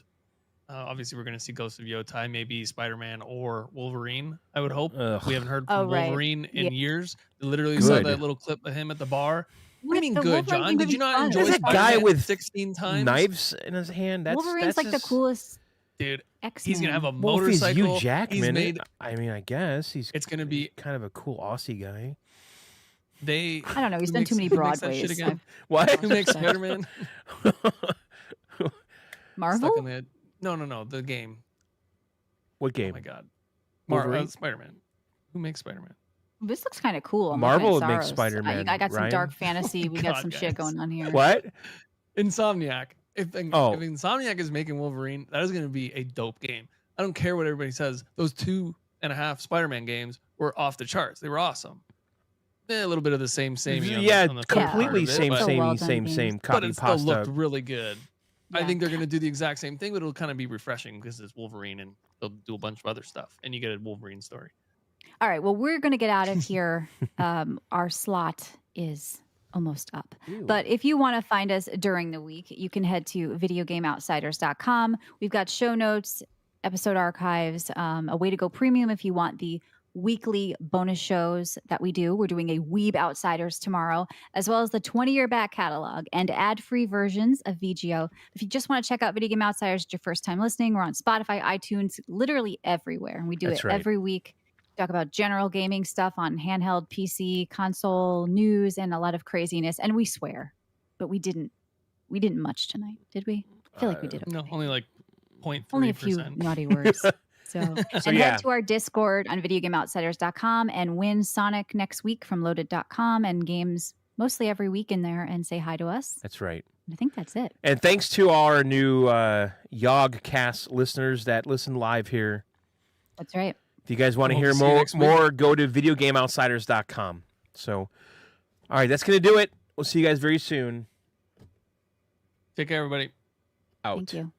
S1: obviously we're going to see Ghost of Yotai, maybe Spider-Man or Wolverine. I would hope.
S3: Ugh.
S1: We haven't heard
S2: Oh,
S1: from
S2: right.
S1: Wolverine in
S2: Yeah.
S1: years. I literally saw
S3: Good.
S1: that little clip of him at the bar. What do
S2: With
S1: you mean
S2: the
S1: good,
S2: Wolverine
S1: John?
S2: game
S1: Did
S2: would
S1: you
S2: be
S1: not
S2: fun.
S1: enjoy
S3: There's a guy
S1: Spider-Man
S3: with
S1: 16 times?
S3: knives in his hand.
S2: Wolverine's like the
S3: just-
S2: coolest
S1: Dude,
S2: X-Man.
S1: he's going to have a
S3: Well, if he's
S1: motorcycle.
S3: Hugh Jackman,
S1: He's made
S3: I mean, I guess he's
S1: it's going to be
S3: kind of a cool Aussie guy.
S2: I don't know. He's
S1: who
S2: done too many
S1: makes that shit
S2: Broadways.
S1: again?
S3: What?
S1: Who makes
S2: I've-
S1: Spider-Man?
S2: Marvel?
S1: Stuck in the no, the game.
S3: What
S1: Oh
S3: game?
S1: my god.
S3: Wolverine?
S1: Spider-Man. Who makes Spider-Man?
S2: This looks kind of cool. I'm
S3: Marvel
S2: looking at
S3: would make
S2: Saros.
S3: Spider-Man,
S2: I got some
S3: Ryan.
S2: dark fantasy. We got
S1: God,
S2: some shit
S1: guys.
S2: going on here.
S3: What?
S1: Insomniac. If
S3: Oh.
S1: Insomniac is making Wolverine, that is going to be a dope game. I don't care what everybody says. Those 2.5 Spider-Man games were off the charts. They were awesome. A little bit of the same.
S3: Yeah, completely same,
S2: So well done games.
S3: same.
S1: But
S3: Copy
S1: it still
S3: pasta.
S1: looked really good. I
S2: Yeah.
S1: think they're going to do the exact same thing, but it'll kind of be refreshing because it's Wolverine and they'll do a bunch of other stuff, and you get a Wolverine story.
S2: All right. Well, we're going to get out of here. Our slot is almost up.
S3: Ew.
S2: But if you want to find us during the week, you can head to videogameoutsiders.com. We've got show notes, episode archives, a way to go premium if you want the weekly bonus shows that we do. We're doing a Weeb Outsiders tomorrow, as well as the 20-year back catalog and ad-free versions of VGO. If you just want to check out Video Game Outsiders, it's your first time listening, we're on Spotify, iTunes, literally everywhere. And we do it every week. Talk about general gaming stuff on handheld, PC, console, news, and a lot of craziness. And we swear, but we didn't much tonight, did we? I feel like we did. Okay.
S1: No, only like 0.3%.
S2: Only a few naughty words. So head to our Discord on videogameoutsiders.com and win Sonic next week from loaded.com and games mostly every week in there, and say hi to us.
S3: That's right.
S2: I think that's it.
S3: And thanks to our new Yogscast listeners that listen live here.
S2: That's right.
S3: If you guys want to hear more, go to videogameoutsiders.com. So, all right, that's going to do it. We'll see you guys very soon.
S1: Take care, everybody.
S3: Out.
S2: Thank you.